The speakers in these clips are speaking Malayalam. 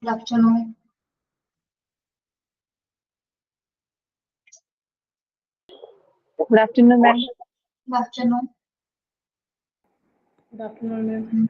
Good afternoon. Good afternoon, ma'am. Good afternoon. Good afternoon, ma'am.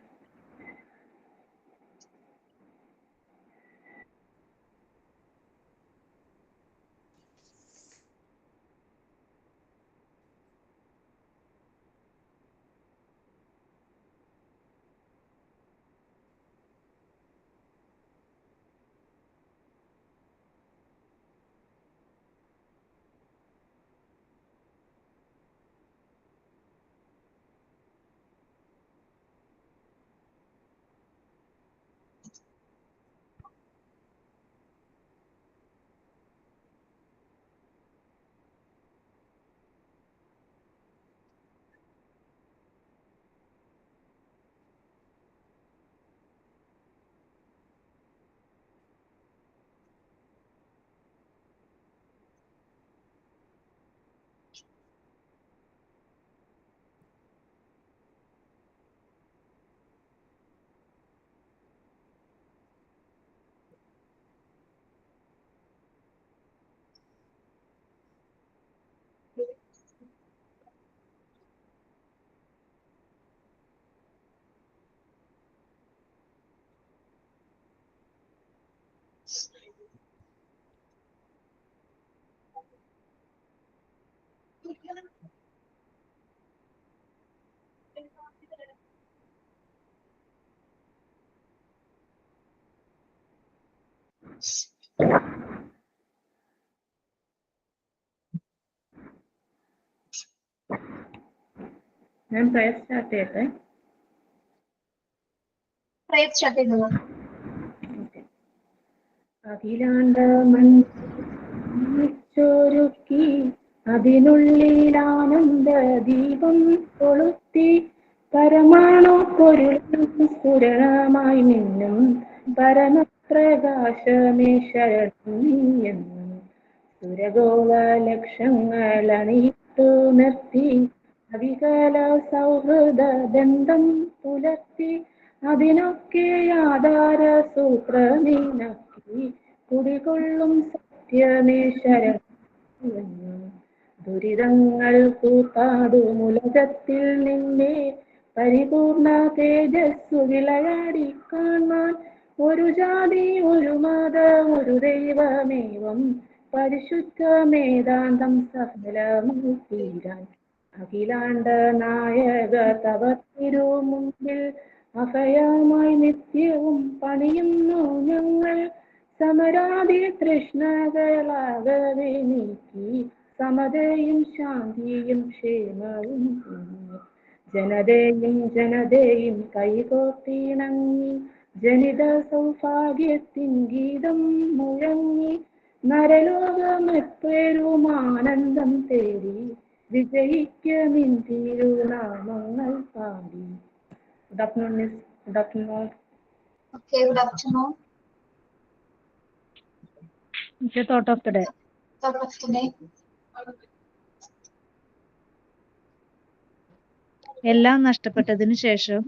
Ma'am, prayer start ചെയ്യട്ടെ. Prayer start ചെയ്തോ? അഖിലാണ്ട മൺചോരുക്കി അതിനുള്ളിൽ ആനന്ദ ദീപം കൊളുത്തി പരമാണു പൊരുളും സ്ഫുരണമായി നിന്നും പരമപ്രകാശമേ ശരണം നീയെന്നും സുരഗോള ലക്ഷങ്ങൾ അണിയിട്ടു നിർത്തി അവികല സൗഹൃദ ബന്ധം പുലർത്തി അതിനൊക്കെ ആധാര സൂത്രമീനാക്കി കുടികൊള്ളും സത്യമേ ശരണം ദുരിതങ്ങൾ കൂട്ടാടുമുലകത്തിൽ നിന്നെ പരിപൂർണ തേജസ്സു വിളയാടി കാണാൻ ഒരു ജാതി ഒരു മത ഒരു ദൈവമേവം പരിശുദ്ധമേതാന്തം സഫലമായി തീരാൻ അഖിലാണ്ട നായക തവ തിരുമുമ്പിൽ അഭയമായി നിത്യവും പണിയുന്നു ഞങ്ങൾ സമരാതി തൃഷ്ണകളാകവെ നീക്കി സമതയും ശാന്തിയും ക്ഷേമവും ജനതയും കൈകോർത്തിണങ്ങി ജനിത സൗഭാഗ്യത്തിൻ ഗീതം മുഴങ്ങി നരലോകമെപ്പോഴും ആനന്ദം തേടി വിജയിക്കുമിൻ തിരുനാമങ്ങൾ പാടി. Good afternoon, Miss. Good afternoon. Okay, good afternoon. What's your thought of the day? Thought of today. എല്ലാം നഷ്ടപ്പെട്ടതിനു ശേഷം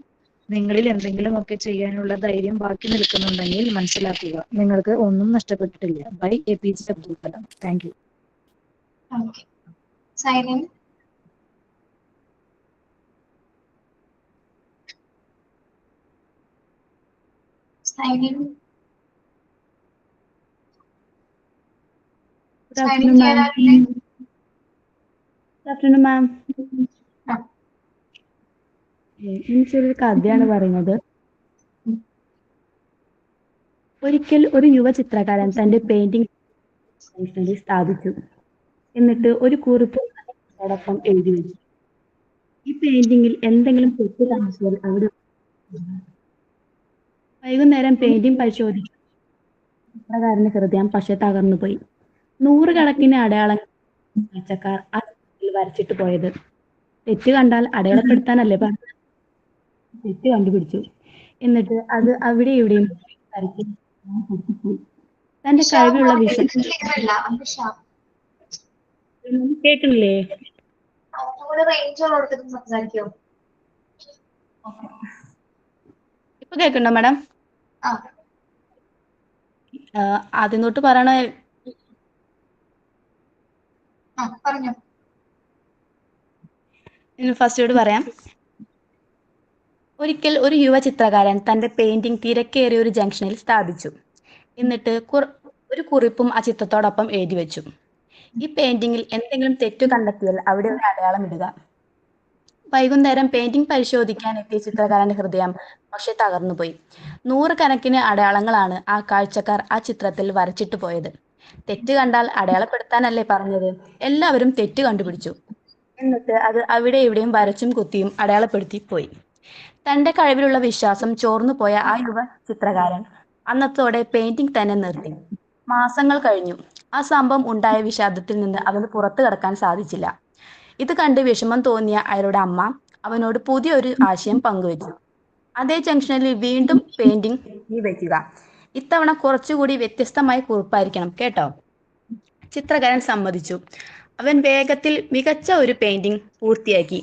നിങ്ങളിൽ എന്തെങ്കിലുമൊക്കെ ചെയ്യാനുള്ള ധൈര്യം ബാക്കി നിൽക്കുന്നുണ്ടെങ്കിൽ മനസ്സിലാക്കുക നിങ്ങൾക്ക് ഒന്നും നഷ്ടപ്പെട്ടിട്ടില്ല. By APJ Abdul Kalam. Thank you. Okay. Sign in. Sign in. Good afternoon, ma'am. Good afternoon, ma'am. എനിക്കൊരു കഥയാണ് പറയുന്നത്. ഒരിക്കൽ ഒരു യുവ ചിത്രകാരൻ തന്റെ പെയിന്റിംഗ് സ്ഥാപിച്ചു. എന്നിട്ട് ഒരു കുറിപ്പ് അതോടൊപ്പം എഴുതി വെച്ചു. ഈ പെയിന്റിങ്ങിൽ എന്തെങ്കിലും തെറ്റ് കാണിച്ചാൽ അവിടെ വൈകുന്നേരം പെയിന്റിംഗ് പരിശോധിച്ചു. ചിത്രകാരന്റെ ഹൃദയം പക്ഷെ തകർന്നുപോയി. 100 കണക്കിന് അടയാളങ്ങൾ കാഴ്ചക്കാർ ആ ചിത്രത്തിൽ വരച്ചിട്ട് പോയത്. തെറ്റ് കണ്ടാൽ അടയാളപ്പെടുത്താനല്ലേ പറഞ്ഞത്. തെറ്റ് കണ്ടുപിടിച്ചു. എന്നിട്ട് അത് അവിടെ ഇവിടെയും വരച്ച് തന്റെ കഴിവുള്ള വിഷയം കേൾക്കണില്ലേ? ഇപ്പൊ കേൾക്കണ്ടോ മാഡം? ആദ്യം തൊട്ട് പറയണ പറഞ്ഞോ. ഫസ്റ്റോട് പറയാം. ഒരിക്കൽ ഒരു യുവ ചിത്രകാരൻ തന്റെ പെയിന്റിംഗ് തിരക്കേറിയ ഒരു ജംഗ്ഷനിൽ സ്ഥാപിച്ചു. എന്നിട്ട് ഒരു കുറിപ്പും ആ ചിത്രത്തോടൊപ്പം എഴുതി വെച്ചു. ഈ പെയിന്റിംഗിൽ എന്തെങ്കിലും തെറ്റു കണ്ടെത്തിയാൽ അവിടെ ഒരു അടയാളം ഇടുക. വൈകുന്നേരം പെയിന്റിംഗ് പരിശോധിക്കാൻ എത്തിയ ചിത്രകാരന്റെ ഹൃദയം പക്ഷെ തകർന്നുപോയി. 100 കണക്കിന് അടയാളങ്ങളാണ് ആ കാഴ്ചക്കാർ ആ ചിത്രത്തിൽ വരച്ചിട്ട് പോയത്. തെറ്റ് കണ്ടാൽ അടയാളപ്പെടുത്താനല്ലേ പറഞ്ഞത്? എല്ലാവരും തെറ്റ് കണ്ടുപിടിച്ചു. എന്നിട്ട് അത് അവിടെ ഇവിടെയും വരച്ചും കുത്തിയും അടയാളപ്പെടുത്തി പോയി. തന്റെ കഴിവിലുള്ള വിശ്വാസം ചോർന്നുപോയ ആ യുവ ചിത്രകാരൻ അന്നത്തോടെ പെയിന്റിംഗ് തന്നെ നിർത്തി. മാസങ്ങൾ കഴിഞ്ഞു. ആ സംഭവം ഉണ്ടായ വിഷാദത്തിൽ നിന്ന് അവന് പുറത്തു കടക്കാൻ സാധിച്ചില്ല. ഇത് കണ്ട് വിഷമം തോന്നിയ അയാളുടെ അമ്മ അവനോട് പുതിയൊരു ആശയം പങ്കുവച്ചു. അതേ ജംഗ്ഷനിൽ വീണ്ടും പെയിന്റിംഗ് വയ്ക്കുക. ഇത്തവണ കുറച്ചുകൂടി വ്യത്യസ്തമായ കുറിപ്പായിരിക്കണം കേട്ടോ. ചിത്രകാരൻ സമ്മതിച്ചു. അവൻ വേഗത്തിൽ മികച്ച ഒരു പെയിന്റിംഗ് പൂർത്തിയാക്കി.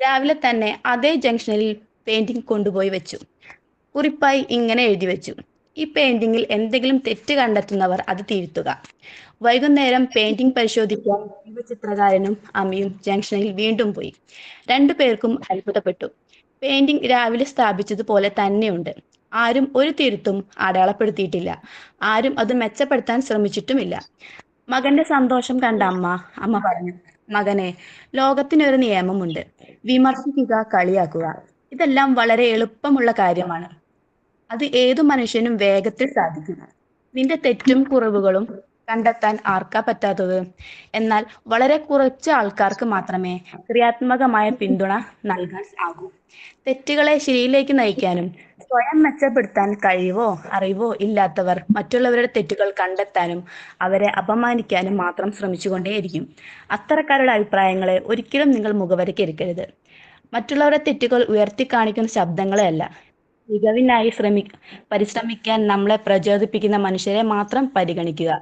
രാവിലെ തന്നെ അതേ ജംഗ്ഷനിൽ പെയിന്റിംഗ് കൊണ്ടുപോയി വെച്ചു. കുറിപ്പായി ഇങ്ങനെ എഴുതി വെച്ചു: ഈ പെയിന്റിംഗിൽ എന്തെങ്കിലും തെറ്റ് കണ്ടെത്തുന്നവർ അത് തിരുത്തുക. വൈകുന്നേരം പെയിന്റിംഗ് പരിശോധിക്കാൻ യുവ ചിത്രകാരനും അമ്മയും ജംഗ്ഷനിൽ വീണ്ടും പോയി. 2 പേർക്കും അത്ഭുതപ്പെട്ടു. പെയിന്റിംഗ് രാവിലെ സ്ഥാപിച്ചതുപോലെ തന്നെയുണ്ട്. ആരും ഒരു തിരുത്തും അടയാളപ്പെടുത്തിയിട്ടില്ല. ആരും അത് മെച്ചപ്പെടുത്താൻ ശ്രമിച്ചിട്ടുമില്ല. മകന്റെ സന്തോഷം കണ്ട അമ്മ പറഞ്ഞു, മകനെ, ലോകത്തിനൊരു നിയമമുണ്ട്. വിമർശിക്കുക, കളിയാക്കുക, ഇതെല്ലാം വളരെ എളുപ്പമുള്ള കാര്യമാണ്. അത് ഏതു മനുഷ്യനും വേഗത്തിൽ സാധിക്കും. നിന്റെ തെറ്റും കുറവുകളും കണ്ടെത്താൻ ആർക്കാ പറ്റാത്തത്? എന്നാൽ വളരെ കുറച്ച് ആൾക്കാർക്ക് മാത്രമേ ക്രിയാത്മകമായ പിന്തുണ നൽകാൻ ആകൂ. തെറ്റുകളെ ശരിയിലേക്ക് നയിക്കാനും സ്വയം മെച്ചപ്പെടുത്താൻ കഴിവോ അറിവോ ഇല്ലാത്തവർ മറ്റുള്ളവരുടെ തെറ്റുകൾ കണ്ടെത്താനും അവരെ അപമാനിക്കാനും മാത്രം ശ്രമിച്ചുകൊണ്ടേയിരിക്കും. അത്തരക്കാരുടെ അഭിപ്രായങ്ങളെ ഒരിക്കലും നിങ്ങൾ മുഖവരയ്ക്കെടുക്കരുത്. മറ്റുള്ളവരുടെ തെറ്റുകൾ ഉയർത്തിക്കാണിക്കുന്ന ശബ്ദങ്ങളെയല്ല, മികവിനായി പരിശ്രമിക്കാൻ നമ്മളെ പ്രചോദിപ്പിക്കുന്ന മനുഷ്യരെ മാത്രം പരിഗണിക്കുക.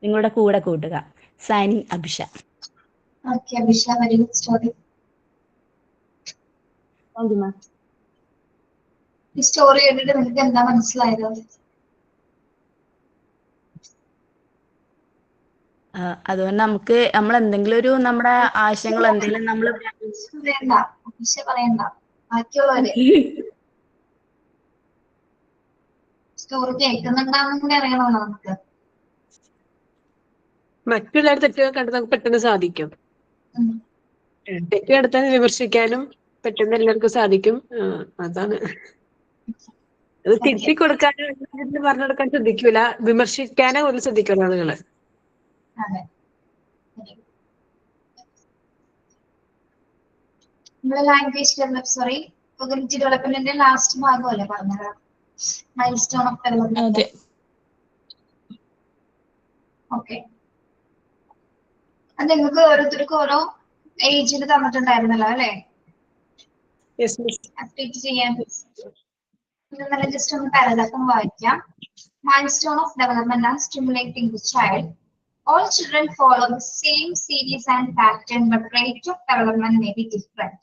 നിങ്ങളുടെ കൂടെ കൂട്ടുക. Signing Abhisha. Okay, Abhisha, very good story. ഈ സ്റ്റോറി കേട്ടിട്ട് നിങ്ങൾക്ക് എന്താ മനസ്സിലായത്? അതുകൊണ്ട് നമ്മൾ എന്തെങ്കിലും ഒരു നമ്മുടെ ആശയങ്ങൾ എന്തെങ്കിലും നമ്മൾ വേണ്ട, അഭിഷ പറയണ്ട, ബാക്കിയുള്ളവര് സ്റ്റോറി കേൾക്കുന്നുണ്ടാവും കൂടി അറിയണമല്ലോ നമുക്ക്. മറ്റുള്ളവരുടെ തെറ്റുകൾ കണ്ട് നമുക്ക് പെട്ടെന്ന് സാധിക്കും. തെറ്റ് കണ്ടെത്താൻ വിമർശിക്കാനും പെട്ടെന്ന് എല്ലാവർക്കും സാധിക്കും. അതാണ് അത്. തിരുത്തി കൊടുക്കാനോ പറഞ്ഞെടുക്കാൻ ശ്രദ്ധിക്കൂല, വിമർശിക്കാനോ പോലും ശ്രദ്ധിക്കണം ആളുകള്. അതെ, നമ്മള് ലാംഗ്വേജ് കോഗ്നിറ്റീവ് ഡെവലപ്മെന്റിന്റെ ലാസ്റ്റ് ഭാഗമല്ലേ പറഞ്ഞത്? Mile stone of development. Okay, അത് നിങ്ങൾക്ക് ഓരോരുത്തർക്കും ഓരോ ഏജിൽ തന്നിട്ടുണ്ടായിരുന്നല്ലോ അല്ലെ? ആക്ടിവിറ്റി ചെയ്യാൻ. ജസ്റ്റ് ഒന്ന് പാരഗ്രാഫ് വായിക്കാം. Milestone of development and stimulating the child. All children follow the same series and pattern, but rate of development may be different.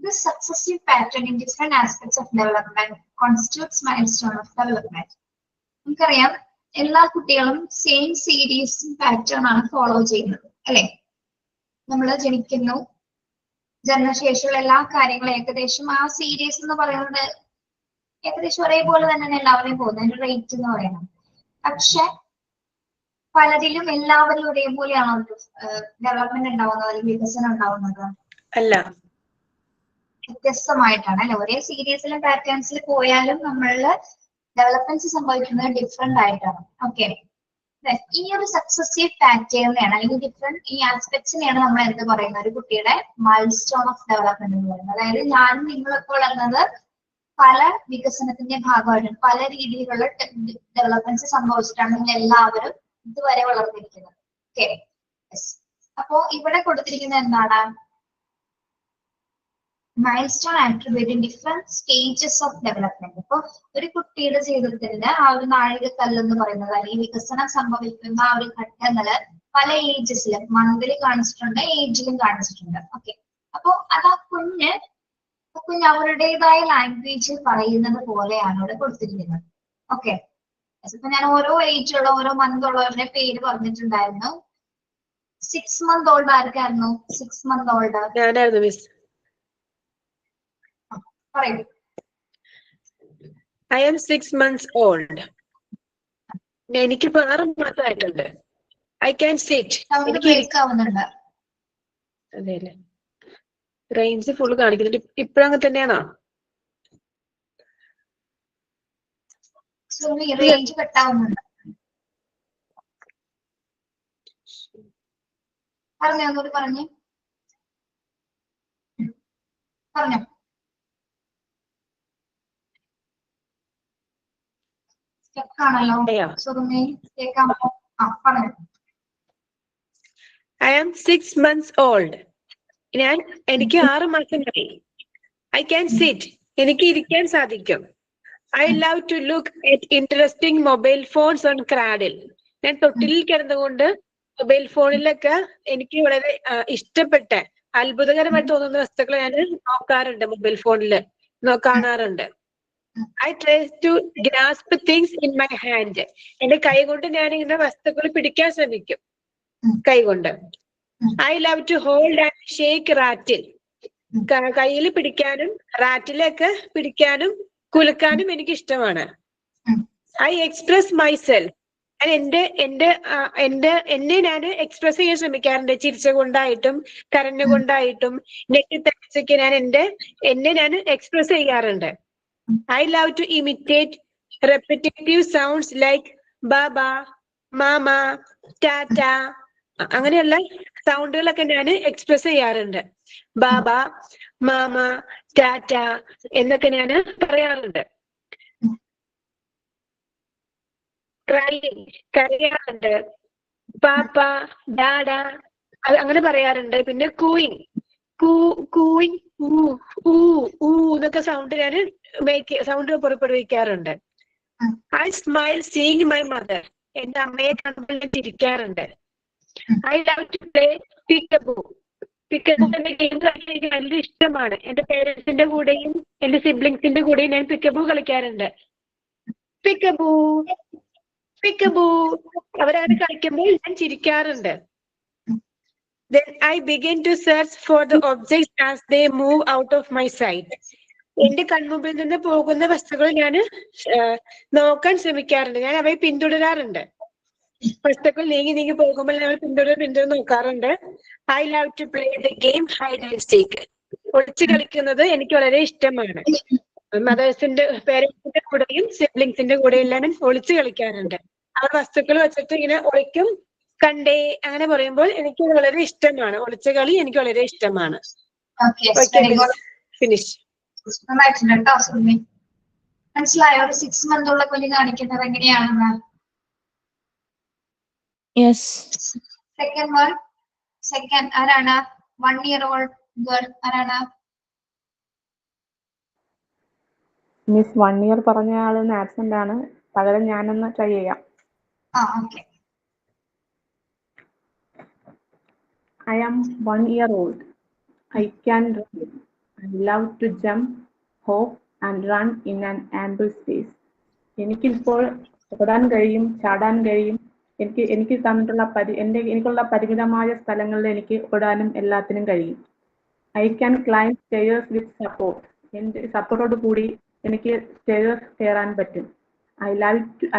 This successive pattern in different aspects of development constitutes milestone of development. നമുക്കറിയാം, എല്ലാ കുട്ടികളും സെയിം സീരീസ് പാറ്റേൺ ആണ് ഫോളോ ചെയ്യുന്നത് അല്ലെ? നമ്മൾ ജനിക്കുന്നു, ജനനശേഷമുള്ള എല്ലാ കാര്യങ്ങളും ഏകദേശം ആ സീരീസ് എന്ന് പറയുന്നത് ഏകദേശം ഒരേപോലെ തന്നെയാണ് എല്ലാവരെയും പോകുന്നത്, അതിന്റെ റേറ്റ് എന്ന് പറയുന്നത്. പക്ഷെ പലരിലും എല്ലാവരും ഒരേപോലെയാണോ ഡെവലപ്മെന്റ് ഉണ്ടാവുന്നത് അല്ലെങ്കിൽ വികസനം ഉണ്ടാവുന്നത്? അല്ല, വ്യത്യസ്തമായിട്ടാണ് അല്ലെ? ഒരേ സീരീസിലും പാറ്റേൺസിൽ പോയാലും നമ്മളില് ഡെവലപ്മെന്റ്സ് സംഭവിക്കുന്നത് ഡിഫറെന്റ് ആയിട്ടാണ്. ഓക്കെ, ഈ ഒരു സക്സസീവ് പാറ്റേണിനെയാണ് അല്ലെങ്കിൽ ഡിഫറെന്റ് ഈ ആസ്പെക്ട്സിനെയാണ് നമ്മൾ എന്ത് പറയുന്നത്? ഒരു കുട്ടിയുടെ മൈൽസ്റ്റോൺ ഓഫ് ഡെവലപ്മെന്റ് എന്ന് പറയുന്നത്. അതായത് ഞാനും നിങ്ങളൊക്കെ എന്നത് പല വികസനത്തിന്റെ ഭാഗമായിട്ട് പല രീതിയിലുള്ള ഡെവലപ്മെന്റ്സ് സംഭവിച്ചിട്ടാണ് നിങ്ങൾ എല്ലാവരും ഇതുവരെ വളർന്നിരിക്കുന്നത്. ഓക്കെ, അപ്പോ ഇവിടെ കൊടുത്തിരിക്കുന്നത് എന്താണ്? Milestone attribute in different stages of development. അപ്പൊ ഒരു കുട്ടിയുടെ ജീവിതത്തിന്റെ ആ ഒരു നാഴികക്കല്ല് എന്ന് പറയുന്നത് അല്ലെങ്കിൽ വികസനം സംഭവിക്കുന്ന ആ ഒരു ഘട്ടങ്ങള് പല ഏജസിലും മന്തിൽ കാണിച്ചിട്ടുണ്ട്, ഏജിലും കാണിച്ചിട്ടുണ്ട്. ഓക്കെ, അപ്പൊ അത് ആ കുഞ്ഞ് അവരുടേതായ ലാംഗ്വേജിൽ പറയുന്നത് പോലെയാണ് ഇവിടെ കൊടുത്തിരിക്കുന്നത്. ഓക്കെ, ഇപ്പൊ ഞാൻ ഓരോ ഏജിലുള്ള ഓരോ മന്ത് ഉള്ളവരുടെ പേര് പറഞ്ഞിട്ടുണ്ടായിരുന്നു. 6 month ഓൾഡ് ആർക്കായിരുന്നു? 6 month ഓൾഡ് ഞാനായിരുന്നു മിസ്. പറയൂ. I am 6 months old. എനിക്കിപ്പോ 6 മാസമായിട്ടുണ്ട്. I can sit. Sound break ആവുന്നുണ്ട്. അതെല്ലേ, റേഞ്ച് ഫുൾ കാണിക്കുന്നുണ്ട്. ഇപ്പഴങ്ങനെ തന്നെയാണോ? റേഞ്ച് കട്ടാവുന്നുണ്ട്. പറഞ്ഞോ, ഒന്നുകൂടി പറഞ്ഞേ. പറഞ്ഞോ. സ്റ്റെക്കാണല്ലോ. സുറുമി കേൾക്കാമോ? പറഞ്ഞോ. I am 6 months old. എനിക്ക് 6 മാസമായി. I can sit. എനിക്ക് ഇരിക്കാൻ സാധിക്കും. I love to look at interesting mobile phones on Cradle. ഞാൻ തൊട്ടിലിൽ കിടന്നുകൊണ്ട് മൊബൈൽ ഫോണിലൊക്കെ എനിക്ക് വളരെ ഇഷ്ടപ്പെട്ട അത്ഭുതകരമായി തോന്നുന്ന വസ്തുക്കൾ ഞാൻ നോക്കാറുണ്ട്, മൊബൈൽ ഫോണിൽ കാണാറുണ്ട്. I try to grasp things in my hand. എന്റെ കൈ കൊണ്ട് ഞാൻ ഇങ്ങനെ വസ്തുക്കൾ പിടിക്കാൻ ശ്രമിക്കും, കൈ കൊണ്ട്. I love to hold and shake rattle. കയ്യിൽ പിടിക്കാനും റാറ്റിലൊക്കെ പിടിക്കാനും കുലുക്കാനും എനിക്ക് ഇഷ്ടമാണ്. I express myself. എന്നെ ഞാൻ എക്സ്പ്രസ് ചെയ്യാൻ ശ്രമിക്കാറുണ്ട്, ചിരിച്ചുകൊണ്ടായിട്ടും കരഞ്ഞുകൊണ്ടായിട്ടും നെറ്റിത്തടിച്ചൊക്കെ എന്നെ ഞാൻ എക്സ്പ്രസ് ചെയ്യാറുണ്ട്. I love to imitate repetitive sounds like baba, mama, tata. അങ്ങനെയുള്ള സൗണ്ടുകളൊക്കെ ഞാൻ എക്സ്പ്രസ് ചെയ്യാറുണ്ട്. ബാബ, മാമ, ടാറ്റ എന്നൊക്കെ ഞാൻ പറയാറുണ്ട്. കരയാറുണ്ട്, പാപ്പ, ഡാഡ അങ്ങനെ പറയാറുണ്ട്. പിന്നെ കൂയിങ്, കൂയിങ്, എന്നൊക്കെ സൗണ്ട് ഞാൻ sound പുറപ്പെടുവിക്കാറുണ്ട്. I smile seeing my mother. എന്റെ അമ്മയെ കാണുമ്പോൾ ഞാൻ ചിരിക്കാറുണ്ട്. I love to play peekaboo. പിക്കബൂ എന്ന ഗെയിം കളിക്കാൻ എനിക്ക് നല്ല ഇഷ്ടമാണ്. എന്റെ പേരൻസിന്റെ കൂടെയും എന്റെ സിബ്ലിങ്സിന്റെ കൂടെയും ഞാൻ പിക്കബൂ കളിക്കാറുണ്ട്. പിക്കബൂ, പിക്കബൂ അവരങ്ങനെ കളിക്കുമ്പോൾ ഞാൻ ചിരിക്കാറുണ്ട്. Then I begin to search for the objects as they move out of my sight. എന്റെ കൺമുമ്പിൽ നിന്ന് പോകുന്ന വസ്തുക്കൾ ഞാൻ നോക്കാൻ ശ്രമിക്കാറുണ്ട്. ഞാൻ അവയെ പിന്തുടരാറുണ്ട്. വസ്തുക്കൾ നീങ്ങി പോകുമ്പോൾ ഞാൻ പിന്തുടർ നോക്കാറുണ്ട്. I love to play the game hide and seek. ഒളിച്ചു കളിക്കുന്നത് എനിക്ക് വളരെ ഇഷ്ടമാണ്. മദേഴ്സിന്റെ പേരൻസിന്റെ കൂടെയും സിബ്ലിങ്സിന്റെ കൂടെയും എല്ലാം ഒളിച്ചു കളിക്കാറുണ്ട്. അവർ വസ്തുക്കൾ വെച്ചിട്ട് ഇങ്ങനെ ഒളിക്കും, കണ്ടേ അങ്ങനെ പറയുമ്പോൾ എനിക്ക് വളരെ ഇഷ്ടമാണ്. ഒളിച്ചു കളി എനിക്ക് വളരെ ഇഷ്ടമാണ്. ഫിനിഷ്. മനസ്സിലായോ? 6 month ഉള്ള കുഞ്ഞ് കാണിക്കുന്നത് എങ്ങനെയാണെന്ന്? സെക്കൻഡ് ആരാണ്? 1 year old ഗേൾ ആരാണ്? മിസ് 1 year പറഞ്ഞ ആളൊന്ന് ആബ്സെന്റ് ആണ്. പകരം ഞാനൊന്ന് ട്രൈ ചെയ്യാം. Okay. I am 1 year old. I can run. I love to jump, hop and run in an ample space. എനിക്കിപ്പോൾ ഓടാൻ കഴിയും, ചാടാൻ കഴിയും. എനിക്ക് തന്നിട്ടുള്ള എനിക്കുള്ള പരിമിതമായ സ്ഥലങ്ങളിൽ എനിക്ക് ഓടാനും എല്ലാത്തിനും കഴിയും. I can climb stairs with support. എന്റെ സപ്പോർട്ടോട് കൂടി എനിക്ക് സ്റ്റെയർസ് കയറാൻ പറ്റും.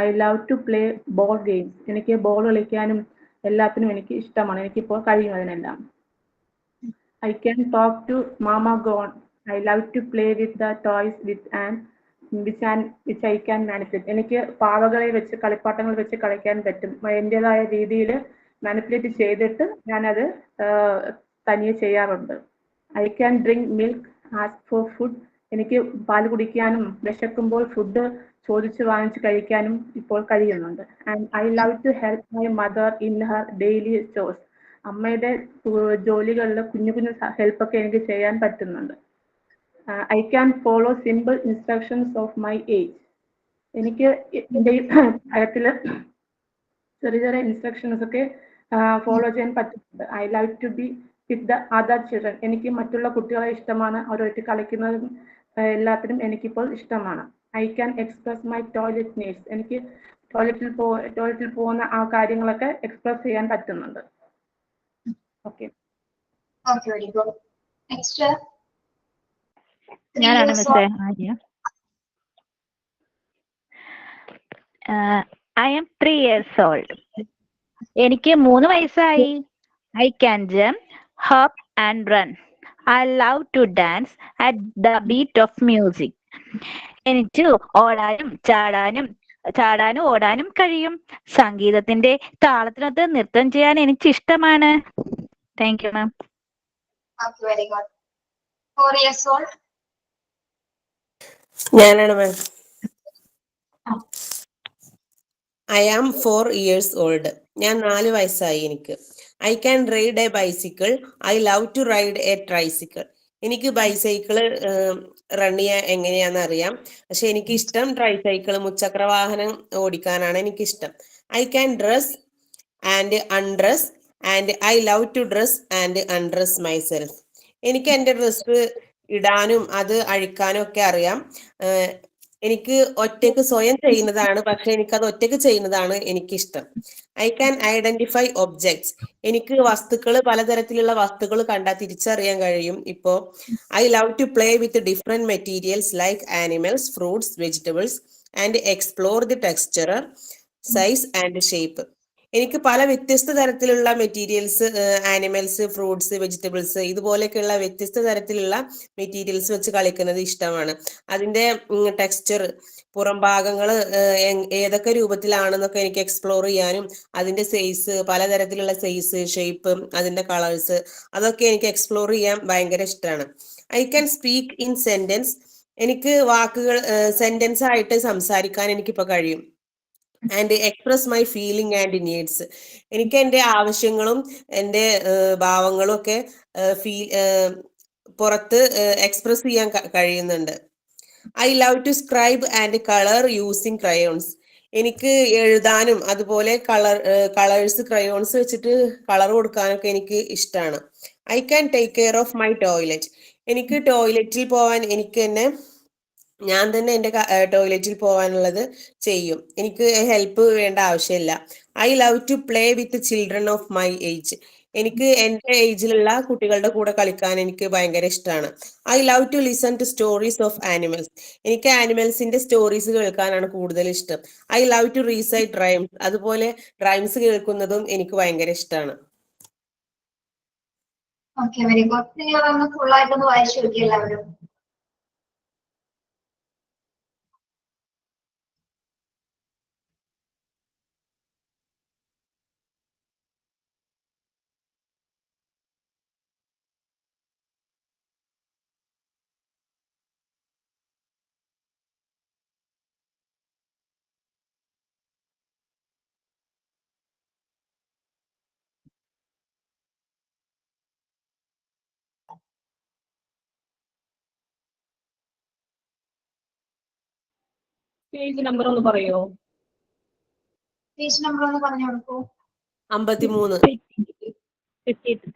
I love to play ball games. എനിക്ക് ബോൾ കളിക്കാനും എല്ലാത്തിനും എനിക്ക് ഇഷ്ടമാണ്. എനിക്കിപ്പോൾ കഴിയും അതിനെല്ലാം. I can talk to Mama Gone. I love to play with the toys which I can manipulate. എനിക്ക് പാവകളെ വെച്ച് കളിപ്പാട്ടങ്ങൾ വെച്ച് കളിക്കാൻ പറ്റും. എന്റേതായ രീതിയിൽ മാനിപ്പുലേറ്റ് ചെയ്തിട്ട് ഞാനത് തനിയെ ചെയ്യാറുണ്ട്. I can drink milk, ask for food. എനിക്ക് പാൽ കുടിക്കാനും വിശക്കുമ്പോൾ ഫുഡ് ചോദിച്ച് വാങ്ങിച്ച് കഴിക്കാനും ഇപ്പോൾ കഴിയുന്നുണ്ട്. And I love to help my mother in her daily chores. അമ്മയുടെ ജോലികളിൽ കുഞ്ഞു ഹെൽപ്പൊക്കെ എനിക്ക് ചെയ്യാൻ പറ്റുന്നുണ്ട്. I can follow simple instructions of my age. എനിക്ക് എൻ്റെ കാര്യത്തിൽ ചെറിയ ഇൻസ്ട്രക്ഷൻസ് ഒക്കെ ഫോളോ ചെയ്യാൻ പറ്റുന്നുണ്ട്. I love to be with the other children. എനിക്ക് മറ്റുള്ള കുട്ടികളെ ഇഷ്ടമാണ്. അവരുമായിട്ട് കളിക്കുന്നതും എല്ലാത്തിനും എനിക്കിപ്പോൾ ഇഷ്ടമാണ്. I can express my toilet needs. എനിക്ക് ടോയ്ലറ്റിൽ പോകുന്ന ആ കാര്യങ്ങളൊക്കെ എക്സ്പ്രസ് ചെയ്യാൻ പറ്റുന്നുണ്ട്. Okay. Okay, very good. Next. 3 ഞാനാണ് years മിസ്സേ old. Arya. I am 3 years old. എനിക്ക് 3 വയസ്സായി. I can jump, hop and run. I love to dance at the beat of music. എനിക്ക് ചാടാനും ഓടാനും കഴിയും. സംഗീതത്തിന്റെ താളത്തിനൊത്ത് നൃത്തം ചെയ്യാൻ എനിക്ക് ഇഷ്ടമാണ്. Thank you ma'am. Okay, very good. 4 years old. ഞാനാണ് മാം. I am 4 years old. ഞാൻ 4 വയസ്സായി എനിക്ക്. I can ride a bicycle. I love to ride a tricycle. എനിക്ക് ബൈസൈക്കിള് റൺ ചെയ്യാൻ എങ്ങനെയാന്ന് അറിയാം. പക്ഷെ എനിക്ക് ഇഷ്ടം ട്രൈസൈക്കിൾ മുച്ചക്ര വാഹനം ഓടിക്കാനാണ് എനിക്കിഷ്ടം. I can dress and undress and I love to dress and undress myself. എനിക്ക് എൻ്റെ ഡ്രസ്സ് ഇടാനും അത് അഴിക്കാനും ഒക്കെ അറിയാം. എനിക്ക് ഒറ്റയ്ക്ക് സ്വയം ചെയ്യുന്നതാണ്, പക്ഷെ എനിക്കത് ഒറ്റയ്ക്ക് ചെയ്യുന്നതാണ് എനിക്കിഷ്ടം. I can identify objects. എനിക്ക് പലതരത്തിലുള്ള വസ്തുക്കൾ കണ്ടാൽ തിരിച്ചറിയാൻ കഴിയും. ഇപ്പോ I love to play with different materials like animals, fruits, vegetables and explore the texture, size and shape. എനിക്ക് പല വ്യത്യസ്ത തരത്തിലുള്ള മെറ്റീരിയൽസ്, ആനിമൽസ്, ഫ്രൂട്ട്സ്, വെജിറ്റബിൾസ് ഇതുപോലെയൊക്കെയുള്ള വ്യത്യസ്ത തരത്തിലുള്ള മെറ്റീരിയൽസ് വെച്ച് കളിക്കുന്നത് ഇഷ്ടമാണ്. അതിന്റെ ടെക്സ്ചർ, പുറം ഭാഗങ്ങൾ ഏതൊക്കെ രൂപത്തിലാണെന്നൊക്കെ എനിക്ക് എക്സ്പ്ലോർ ചെയ്യാനും അതിന്റെ സൈസ്, പലതരത്തിലുള്ള സൈസ്, ഷേപ്പ്, അതിന്റെ കളേഴ്സ് അതൊക്കെ എനിക്ക് എക്സ്പ്ലോർ ചെയ്യാൻ ഭയങ്കര ഇഷ്ടമാണ്. I can speak in sentence. എനിക്ക് വാക്കുകൾ സെന്റൻസ് ആയിട്ട് സംസാരിക്കാൻ എനിക്കിപ്പോൾ കഴിയും. And express my feeling and needs. എനിക്ക് എൻ്റെ ആവശ്യങ്ങളും എൻ്റെ ഭാവങ്ങളും ഒക്കെ പുറത്ത് എക്സ്പ്രസ് ചെയ്യാൻ കഴിയുന്നുണ്ട്. I love to scribe and colour using crayons. എനിക്ക് എഴുതാനും അതുപോലെ കളേഴ്സ് ക്രയോൺസ് വെച്ചിട്ട് കളർ കൊടുക്കാനൊക്കെ എനിക്ക് ഇഷ്ടമാണ്. I can take care of my toilet. എനിക്ക് ടോയ്ലറ്റിൽ പോവാൻ ഞാൻ തന്നെ എൻ്റെ ടോയ്ലറ്റിൽ പോകാനുള്ളത് ചെയ്യും. എനിക്ക് ഹെൽപ്പ് വേണ്ട ആവശ്യമില്ല. I love to play with children of my age. എനിക്ക് എൻ്റെ ഏജിലുള്ള കുട്ടികളുടെ കൂടെ കളിക്കാൻ എനിക്ക് ഭയങ്കര ഇഷ്ടമാണ്. I love to listen to stories of animals. എനിക്ക് ആനിമൽസിന്റെ സ്റ്റോറീസ് കേൾക്കാനാണ് കൂടുതൽ ഇഷ്ടം. I love to recite rhymes. അതുപോലെ റൈംസ് കേൾക്കുന്നതും എനിക്ക് ഭയങ്കര ഇഷ്ടമാണ്. Okay, very good. നിങ്ങൾ അതൊന്ന് ഫുൾ ആയിട്ടൊന്ന് വായിച്ചു നോക്കി എല്ലാവരും. പേജ് നമ്പർ ഒന്ന് പറയോ? പേജ് നമ്പർ ഒന്ന് പറഞ്ഞു കൊടുക്കൂ. 53.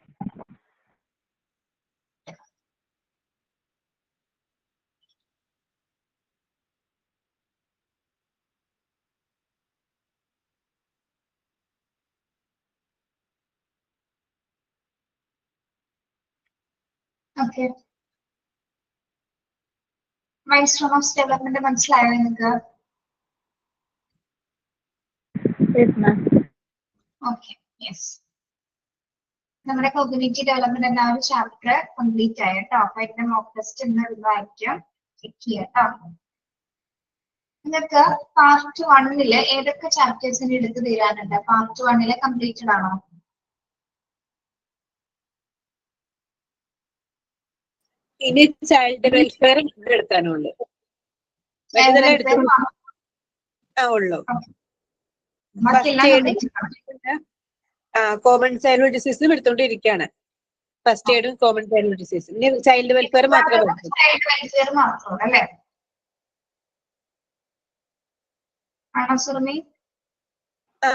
ഓക്കെ, മൈൽസ്റ്റോൺ ഓഫ് ഡെവലപ്മെന്റ് മനസ്സിലായോ നിങ്ങൾക്ക്? Okay, yes. നമ്മുടെ കോഗ്നിറ്റീവ് ഡെവലപ്മെന്റ് എന്ന ഒരു ചാപ്റ്റർ കംപ്ലീറ്റ് ആയി കേട്ടോ. അപ്പൊ ഇതിന്റെ മോക്ക് ടെസ്റ്റ് ഇന്ന് ഇതായിരിക്കും. ചെക്ക് ചെയ്യാട്ടോ. നിങ്ങൾക്ക് പാർട്ട് 1 ഏതൊക്കെ ചാപ്റ്റേഴ്സിന് എടുത്ത് തീരാനുണ്ട്? പാർട്ട് 1 കംപ്ലീറ്റഡ് ആണോ? ഇനി ചൈൽഡ് വെൽഫെയർ എടുക്കാനുള്ളൂ. ഉള്ളൂ. കോമൺ ചൈൽഡ് ഡിസീസും എടുത്തോണ്ടിരിക്കുകയാണ്. ഫസ്റ്റ് എയ്ഡും കോമൺ ചൈൽഡ് ഡിസീസും. ഇനി ചൈൽഡ് വെൽഫെയർ മാത്രമേ അല്ലേ? ആണോ സുറുമി?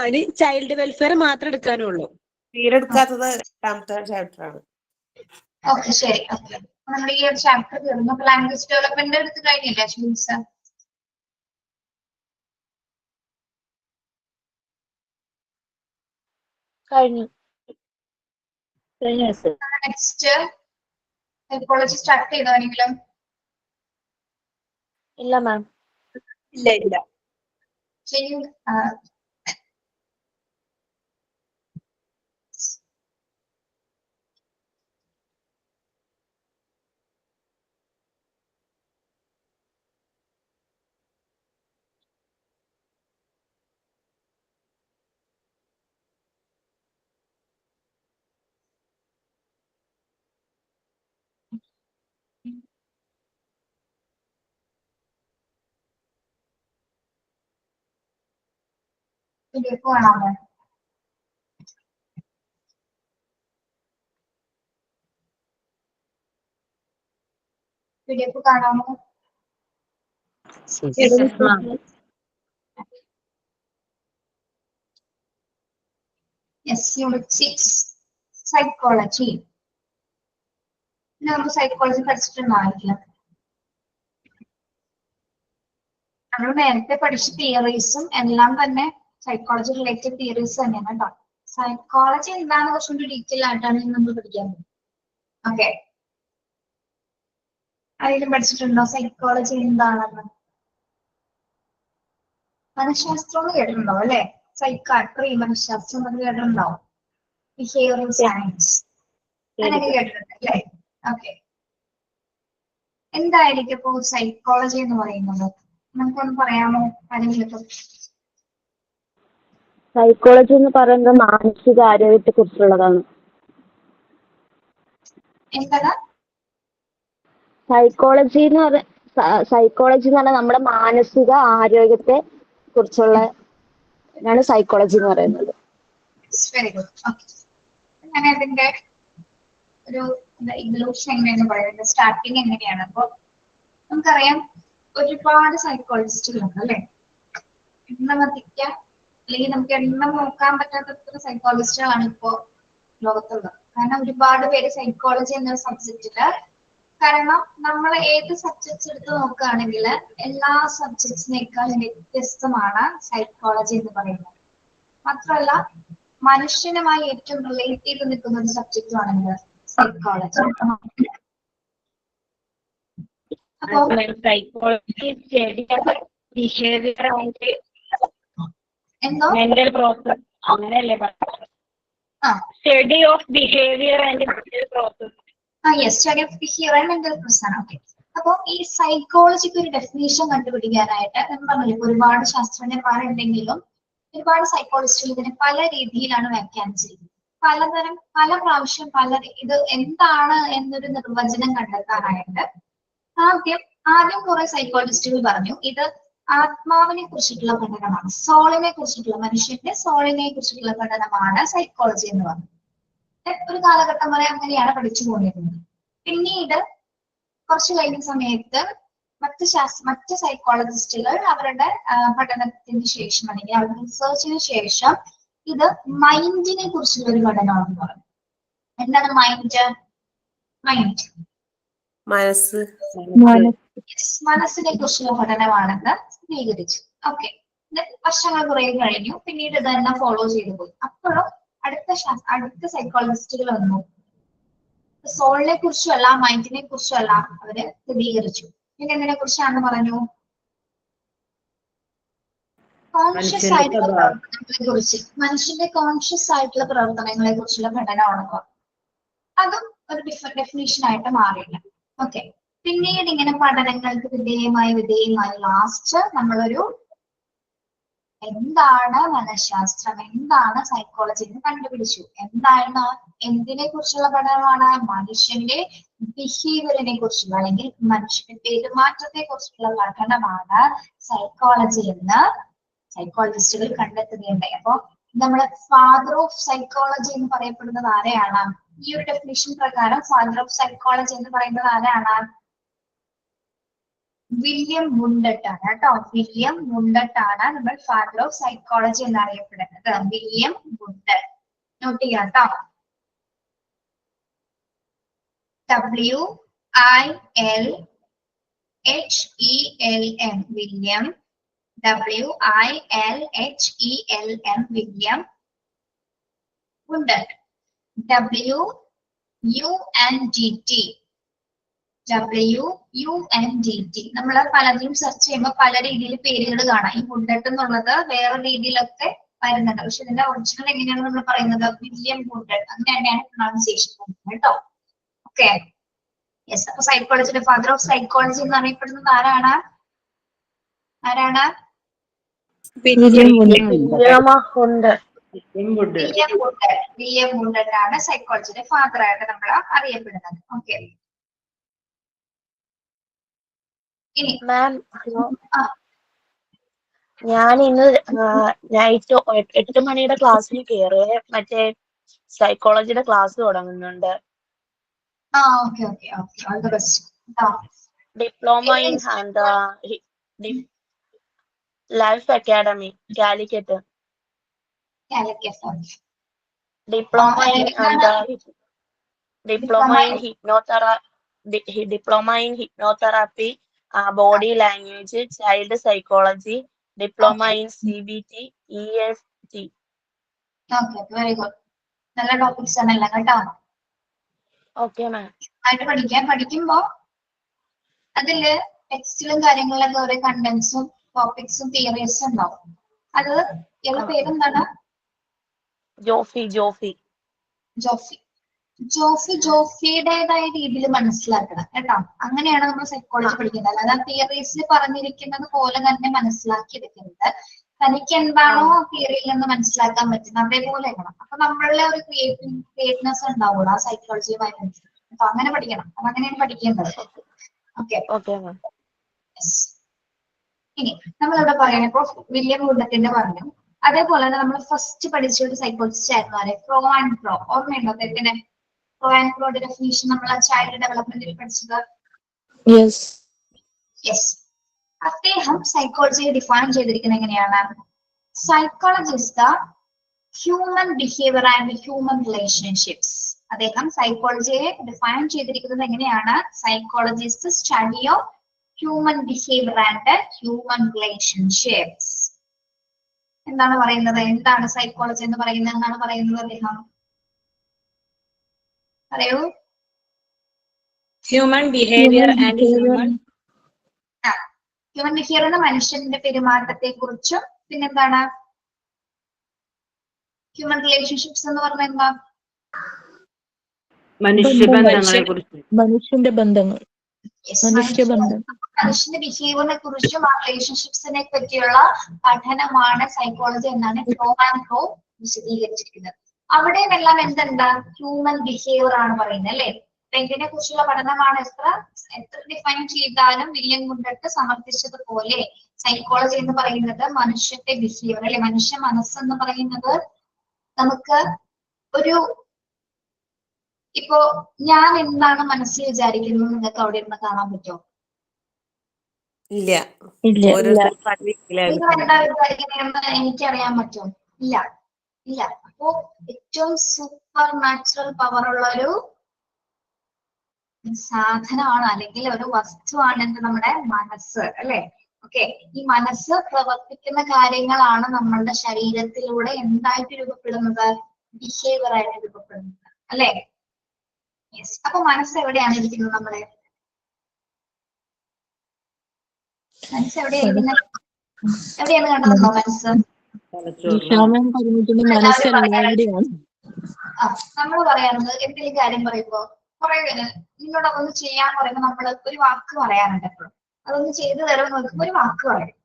ഇനി ചൈൽഡ് വെൽഫെയർ മാത്രം എടുക്കാനുള്ളൂ. തീരെടുക്കാത്തത് 8ാമത്തെ ചാപ്റ്റർ ആണ്. ഓക്കെ, ശരി. ഓക്കെ, നമ്മുടെ ഈ ഒരു ചാപ്റ്റർ തീർന്നു. ലാംഗ്വേജ് ഡെവലപ്മെന്റ് എടുത്ത് കഴിഞ്ഞില്ലേ? കഴിഞ്ഞു. നെക്സ്റ്റ് സൈക്കോളജി സ്റ്റാർട്ട് ചെയ്തോ ആരെങ്കിലും? ഇല്ല മാം. ഇല്ല. PDF കാണാമോ? PDF കാണാമോ? Yes, Unit 6 Psychology. നമ്മൾ സൈക്കോളജി പഠിച്ചിട്ടുണ്ടാവില്ല. നമ്മൾ നേരത്തെ പഠിച്ച തിയറീസും എല്ലാം തന്നെ സൈക്കോളജി റിലേറ്റഡ് തിയറീസ് തന്നെയാണ് കേട്ടോ. സൈക്കോളജി എന്താണ് കുറച്ചുകൂടി ഡീറ്റെയിൽ ആയിട്ടാണ് നമ്മൾ പഠിക്കാൻ പോകുന്നത്. ഓക്കെ, ആരെങ്കിലും പഠിച്ചിട്ടുണ്ടോ സൈക്കോളജി എന്താണെന്ന്? മനഃശാസ്ത്രം കേട്ടിട്ടുണ്ടോ അല്ലെ? സൈക്കാട്രി, മനഃശാസ്ത്രം എന്നൊക്കെ കേട്ടിട്ടുണ്ടാവും. ബിഹേവിയറൽ സയൻസ് അങ്ങനെയൊക്കെ കേട്ടിട്ടുണ്ട് അല്ലേ? ഓക്കെ, എന്തായിരിക്കും ഇപ്പോ സൈക്കോളജി എന്ന് പറയുന്നത്? നമുക്കൊന്ന് പറയാമോ ആരെങ്കിലും? സൈക്കോളജി എന്ന് പറയുന്നത് മാനസിക ആരോഗ്യത്തെ കുറിച്ചുള്ളതാണ്. എന്താണ് സൈക്കോളജി എന്ന് പറഞ്ഞാൽ നമ്മുടെ മാനസിക ആരോഗ്യത്തെ കുറിച്ചുള്ള സൈക്കോളജി എന്ന് പറയുന്നത്. Very good. ഓക്കെ, അങ്ങനെ അതിന്റെ ഒരു ഇവല്യൂഷൻ എങ്ങനെയാന്ന് പറയുന്നത്, സ്റ്റാർട്ടിങ് എങ്ങനെയാണ്? അപ്പൊ നമുക്കറിയാം ഒരുപാട് സൈക്കോളജിസ്റ്റുകളുണ്ട് അല്ലെ? എണ്ണം എത്തിക്കാം അല്ലെങ്കിൽ നമുക്ക് എണ്ണം നോക്കാൻ പറ്റാത്തത്ര സൈക്കോളജിസ്റ്റുകളാണ് ഇപ്പോ ലോകത്തുള്ളത്. കാരണം ഒരുപാട് പേര് സൈക്കോളജി എന്ന സബ്ജക്റ്റില്, കാരണം നമ്മൾ ഏത് സബ്ജക്ട്സ് എടുത്ത് നോക്കുകയാണെങ്കിൽ എല്ലാ സബ്ജക്ട്സിനേക്കാളും വ്യത്യസ്തമാണ് സൈക്കോളജി എന്ന് പറയുന്നത്. മാത്രമല്ല മനുഷ്യനുമായി ഏറ്റവും റിലേറ്റ് ചെയ്ത് നിൽക്കുന്ന ഒരു സബ്ജക്റ്റുമാണെങ്കിൽ സൈക്കോളജി. അപ്പൊ സൈക്കോളജി ബിഹേവിയർ ആൻഡ് എന്തോ മെന്റൽ പ്രോസസ് അങ്ങനെയല്ലേ? Study of behaviour and mental process. Yes, study of behaviour and mental process ആണ്. ഓക്കെ, അപ്പൊ ഈ സൈക്കോളജിക്ക് ഒരു ഡെഫിനേഷൻ കണ്ടുപിടിക്കാനായിട്ട് നമ്മൾ പറഞ്ഞില്ലേ ഒരുപാട് ശാസ്ത്രജ്ഞന്മാരുണ്ടെങ്കിലും ഒരുപാട് സൈക്കോളജിസ്റ്റുകൾ ഇതിനെ പല രീതിയിലാണ് വ്യാഖ്യാനിച്ചിരിക്കുന്നത്. പല പ്രാവശ്യം ഇത് എന്താണ് എന്നൊരു നിർവചനം കണ്ടെത്താനായിട്ട് ആദ്യം കുറെ സൈക്കോളജിസ്റ്റുകൾ പറഞ്ഞു ഇത് ആത്മാവിനെ കുറിച്ചിട്ടുള്ള പഠനമാണ്, സോളിനെ കുറിച്ചിട്ടുള്ള, മനുഷ്യന്റെ സോളിനെ കുറിച്ചിട്ടുള്ള പഠനമാണ് സൈക്കോളജി എന്ന് പറഞ്ഞു. ഒരു കാലഘട്ടം വരെ അങ്ങനെയാണ് പഠിച്ചു പോന്നിരുന്നത്. പിന്നീട് കുറച്ചു കഴിഞ്ഞ സമയത്ത് മറ്റ് സൈക്കോളജിസ്റ്റുകൾ അവരുടെ പഠനത്തിന് ശേഷം അല്ലെങ്കിൽ അവരുടെ റിസർച്ചിന് ശേഷം ഇത് മൈൻഡിനെ കുറിച്ചുള്ള ഒരു പഠനമാണെന്ന് പറഞ്ഞു. എന്താണ് മൈൻഡ്? മനസ്സിനെ കുറിച്ചുള്ള പഠനമാണെന്ന് സ്ഥിരീകരിച്ചു. ഓക്കെ, വർഷങ്ങൾ കുറെ കഴിഞ്ഞു, പിന്നീട് ഇതെല്ലാം ഫോളോ ചെയ്തു പോയി. അപ്പോഴും അടുത്ത സൈക്കോളജിസ്റ്റുകൾ വന്നു സോളിനെ കുറിച്ചുമല്ല മൈൻഡിനെ കുറിച്ചുമല്ല അവര് സ്ഥിരീകരിച്ചു. പിന്നെ എന്തിനെ കുറിച്ചാണെന്ന് പറഞ്ഞു? കോൺഷ്യസ് ആയിട്ടുള്ള പ്രവർത്തനങ്ങളെ കുറിച്ച്, മനുഷ്യന്റെ കോൺഷ്യസ് ആയിട്ടുള്ള പ്രവർത്തനങ്ങളെ കുറിച്ചുള്ള പഠനമാണെന്ന് പറഞ്ഞു. അതും ഒരു ഡെഫിനേഷൻ ആയിട്ട് മാറിയില്ല. ഓക്കെ, പിന്നീട് ഇങ്ങനെ പഠനങ്ങൾക്ക് വിധേയമായി ലാസ്റ്റ് നമ്മളൊരു എന്താണ് മനഃശാസ്ത്രം, എന്താണ് സൈക്കോളജി എന്ന് കണ്ടുപിടിച്ചു. എന്തിനെ കുറിച്ചുള്ള പഠനമാണ്? മനുഷ്യന്റെ ബിഹേവിയറിനെ കുറിച്ചുള്ള അല്ലെങ്കിൽ മനുഷ്യന്റെ പെരുമാറ്റത്തെ കുറിച്ചുള്ള പഠനമാണ് സൈക്കോളജി എന്ന് സൈക്കോളജിസ്റ്റുകൾ കണ്ടെത്തുകയുണ്ടായി. അപ്പൊ നമ്മുടെ ഫാദർ ഓഫ് സൈക്കോളജി എന്ന് പറയപ്പെടുന്നത് ആരെയാണ്? ഈ ഒരു ഡെഫിനിഷൻ പ്രകാരം ഫാദർ ഓഫ് സൈക്കോളജി എന്ന് പറയുന്നത് ആരാണ്? വില്യം വുണ്ടട്ട് ആണ് കേട്ടോ. വില്യം വുണ്ടട്ട് ആണ് നമ്മൾ ഫാദർ ഓഫ് സൈക്കോളജി എന്നറിയപ്പെടുന്നത്. വില്യം വുണ്ടട്ട്. നോട്ട് ചെയ്യാം കേട്ടോ. WILHELM William. WILHELM William Wounded. WUNDT. WUNDT. നമ്മൾ പലതിലും സെർച്ച് ചെയ്യുമ്പോൾ പല രീതിയിൽ പേരുകൾ കാണാം. ഈ വുണ്ടഡ് എന്നുള്ളത് വേറെ രീതിയിലൊക്കെ വരുന്നുണ്ട്. പക്ഷെ ഇതിന്റെ ഒറിജിനൽ എങ്ങനെയാണ് നമ്മൾ പറയുന്നത്? William wounded. അങ്ങനെ തന്നെയാണ് പ്രൊണൗൺസിയേഷൻ കേട്ടോ. ഓക്കെ. യെസ്. അപ്പൊ സൈക്കോളജിയുടെ ഫാദർ ഓഫ് സൈക്കോളജി എന്ന് അറിയപ്പെടുന്നത് ആരാണ്? വില്യം വുണ്ടഡ് ആണ് സൈക്കോളജിയുടെ ഫാദർ ആയിട്ട് നമ്മൾ അറിയപ്പെടുന്നത്. ഓക്കെ. ഇനി മാം, ഞാൻ ഇന്ന് നൈറ്റ് 8 മണിയുടെ ക്ലാസ്സിൽ കയറിയ മറ്റേ സൈക്കോളജിയുടെ ക്ലാസ് തുടങ്ങുന്നുണ്ട്. Okay. All the best. Diploma in life academy Calicut. Diploma in hypnotherapy, body language, child psychology, diploma in CBT, EFT. Okay, very good. നല്ല ടോപ്പിക്സ് ആണ് എല്ലാം കേട്ടോ. Okay ma'am. ആയിട്ട് പഠിക്കുമ്പോ അതില് ടെക്സ്റ്റിലും കാര്യങ്ങളിലൊക്കെ ഓരോ കണ്ടന്റ്സും ടോപ്പിക്സും തിയറീസും ഉണ്ടാവും. അത് ഇയാളുടെ പേരെന്താണ്? ജോഫിയുടേതായ രീതിയിൽ മനസ്സിലാക്കണം കേട്ടോ. അങ്ങനെയാണ് നമ്മൾ സൈക്കോളജി പഠിക്കുന്നത്. അല്ലാതെ തിയറീസിൽ പറഞ്ഞിരിക്കുന്നത് പോലെ തന്നെ മനസ്സിലാക്കി എടുക്കരുത്. തനിക്ക് എന്താണോ തിയറിയിൽ നിന്ന് മനസ്സിലാക്കാൻ പറ്റുന്നത് അതേപോലെ വേണം. അപ്പൊ നമ്മളുടെ ഒരു ക്രിയേറ്റ്നെസ് ഉണ്ടാവുള്ളൂ ആ സൈക്കോളജിയുമായി ബന്ധപ്പെട്ട്. അപ്പൊ അങ്ങനെ പഠിക്കണം. അപ്പൊ അങ്ങനെയാണ് പഠിക്കേണ്ടത്. ഓക്കെ. ഇനി നമ്മളിവിടെ പറയാനിപ്പോ വില്യം വുണ്ടത്തിന്റെ പറഞ്ഞു. അതേപോലെ തന്നെ നമ്മൾ ഫസ്റ്റ് പഠിച്ച ഒരു സൈക്കോളജിസ്റ്റ് ആയിരുന്നു ആരെ? ക്രോ ആൻഡ് ക്രോ. ഓർമ്മയുണ്ടോ അദ്ദേഹത്തിന്? ക്രോ ആൻഡ് ക്രോയുടെ ഡെഫിനിഷൻ നമ്മൾ ചൈൽഡ് ഡെവലപ്മെന്റിൽ പഠിച്ചത്. യെസ്. അദ്ദേഹം സൈക്കോളജിയെ ഡിഫൈൻ ചെയ്തിരിക്കുന്നത് എങ്ങനെയാണ്? Psychology is the human behaviour and human relationships. അദ്ദേഹം സൈക്കോളജിയെ ഡിഫൈൻ ചെയ്തിരിക്കുന്നത് എങ്ങനെയാണ്? Psychology is the study of human behaviour and human relationships. എന്താണ് പറയുന്നത്? എന്താണ് സൈക്കോളജി എന്ന് പറയുന്നത്? എന്താണ് പറയുന്നത് അദ്ദേഹം? പറയൂ. Human behaviour and human behaviour എന്ന മനുഷ്യന്റെ പെരുമാറ്റത്തെ കുറിച്ചും പിന്നെന്താണ് ഹ്യൂമൻ റിലേഷൻഷിപ്സ് എന്ന് പറഞ്ഞാൽ എന്താ? മനുഷ്യന്റെ ബന്ധങ്ങൾ. മനുഷ്യന്റെ ബിഹേവിയറിനെ കുറിച്ചും ആ റിലേഷൻഷിപ്സിനെ പറ്റിയുള്ള പഠനമാണ് സൈക്കോളജി എന്നാണ് ക്രോ ആൻഡ് ക്രോ വിശദീകരിച്ചിരിക്കുന്നത്. അവിടെയെല്ലാം എന്തുണ്ട്? ഹ്യൂമൻ ബിഹേവിയർ ആണ് പറയുന്നത് അല്ലെ? ഇതിനെ കുറിച്ചുള്ള പഠനമാണ്. എത്ര ഡിഫൈൻ ചെയ്താലും വില്യം വുണ്ടഡ് സമർത്ഥിച്ചതുപോലെ സൈക്കോളജി എന്ന് പറയുന്നത് മനുഷ്യന്റെ ബിഹേവിയർ അല്ലെ? മനുഷ്യ മനസ്സെന്ന് പറയുന്നത് നമുക്ക് ഒരു ഇപ്പോ ഞാൻ എന്താണ് മനസ്സിൽ വിചാരിക്കുന്നത് നിങ്ങൾക്ക് അവിടെ ഇരുന്ന് കാണാൻ പറ്റുമോ? ഇല്ല. എനിക്കറിയാൻ പറ്റും? ഇല്ല. അപ്പോ ഏറ്റവും സൂപ്പർ നാച്ചുറൽ പവർ ഉള്ള ഒരു സാധനമാണ് അല്ലെങ്കിൽ ഒരു വസ്തുവാണ് നമ്മുടെ മനസ്സ് അല്ലെ? ഓക്കെ. ഈ മനസ്സ് പ്രവർത്തിക്കുന്ന കാര്യങ്ങളാണ് നമ്മളുടെ ശരീരത്തിലൂടെ എന്തായിട്ട് രൂപപ്പെടുന്നത്? ബിഹേവിയർ ആയിട്ട് രൂപപ്പെടുന്നത് അല്ലെ? യെസ്. അപ്പൊ മനസ്സ് എവിടെയാണ് ഇരിക്കുന്നത്? നമ്മളെ മനസ്സ് എവിടെയാണ് കണ്ടതുണ്ടോ? മനസ്സ് നമ്മൾ പറയാറുണ്ട് എന്തെങ്കിലും കാര്യം പറയുമ്പോ കുറെ നിന്നോട് അതൊന്ന് ചെയ്യാൻ പറയുമ്പോ നമ്മൾ ഒരു വാക്ക് പറയാറുണ്ട് എപ്പോഴും. അതൊന്ന് ചെയ്തു തരുമെന്ന് നോക്കുമ്പോ ഒരു വാക്ക് പറയും.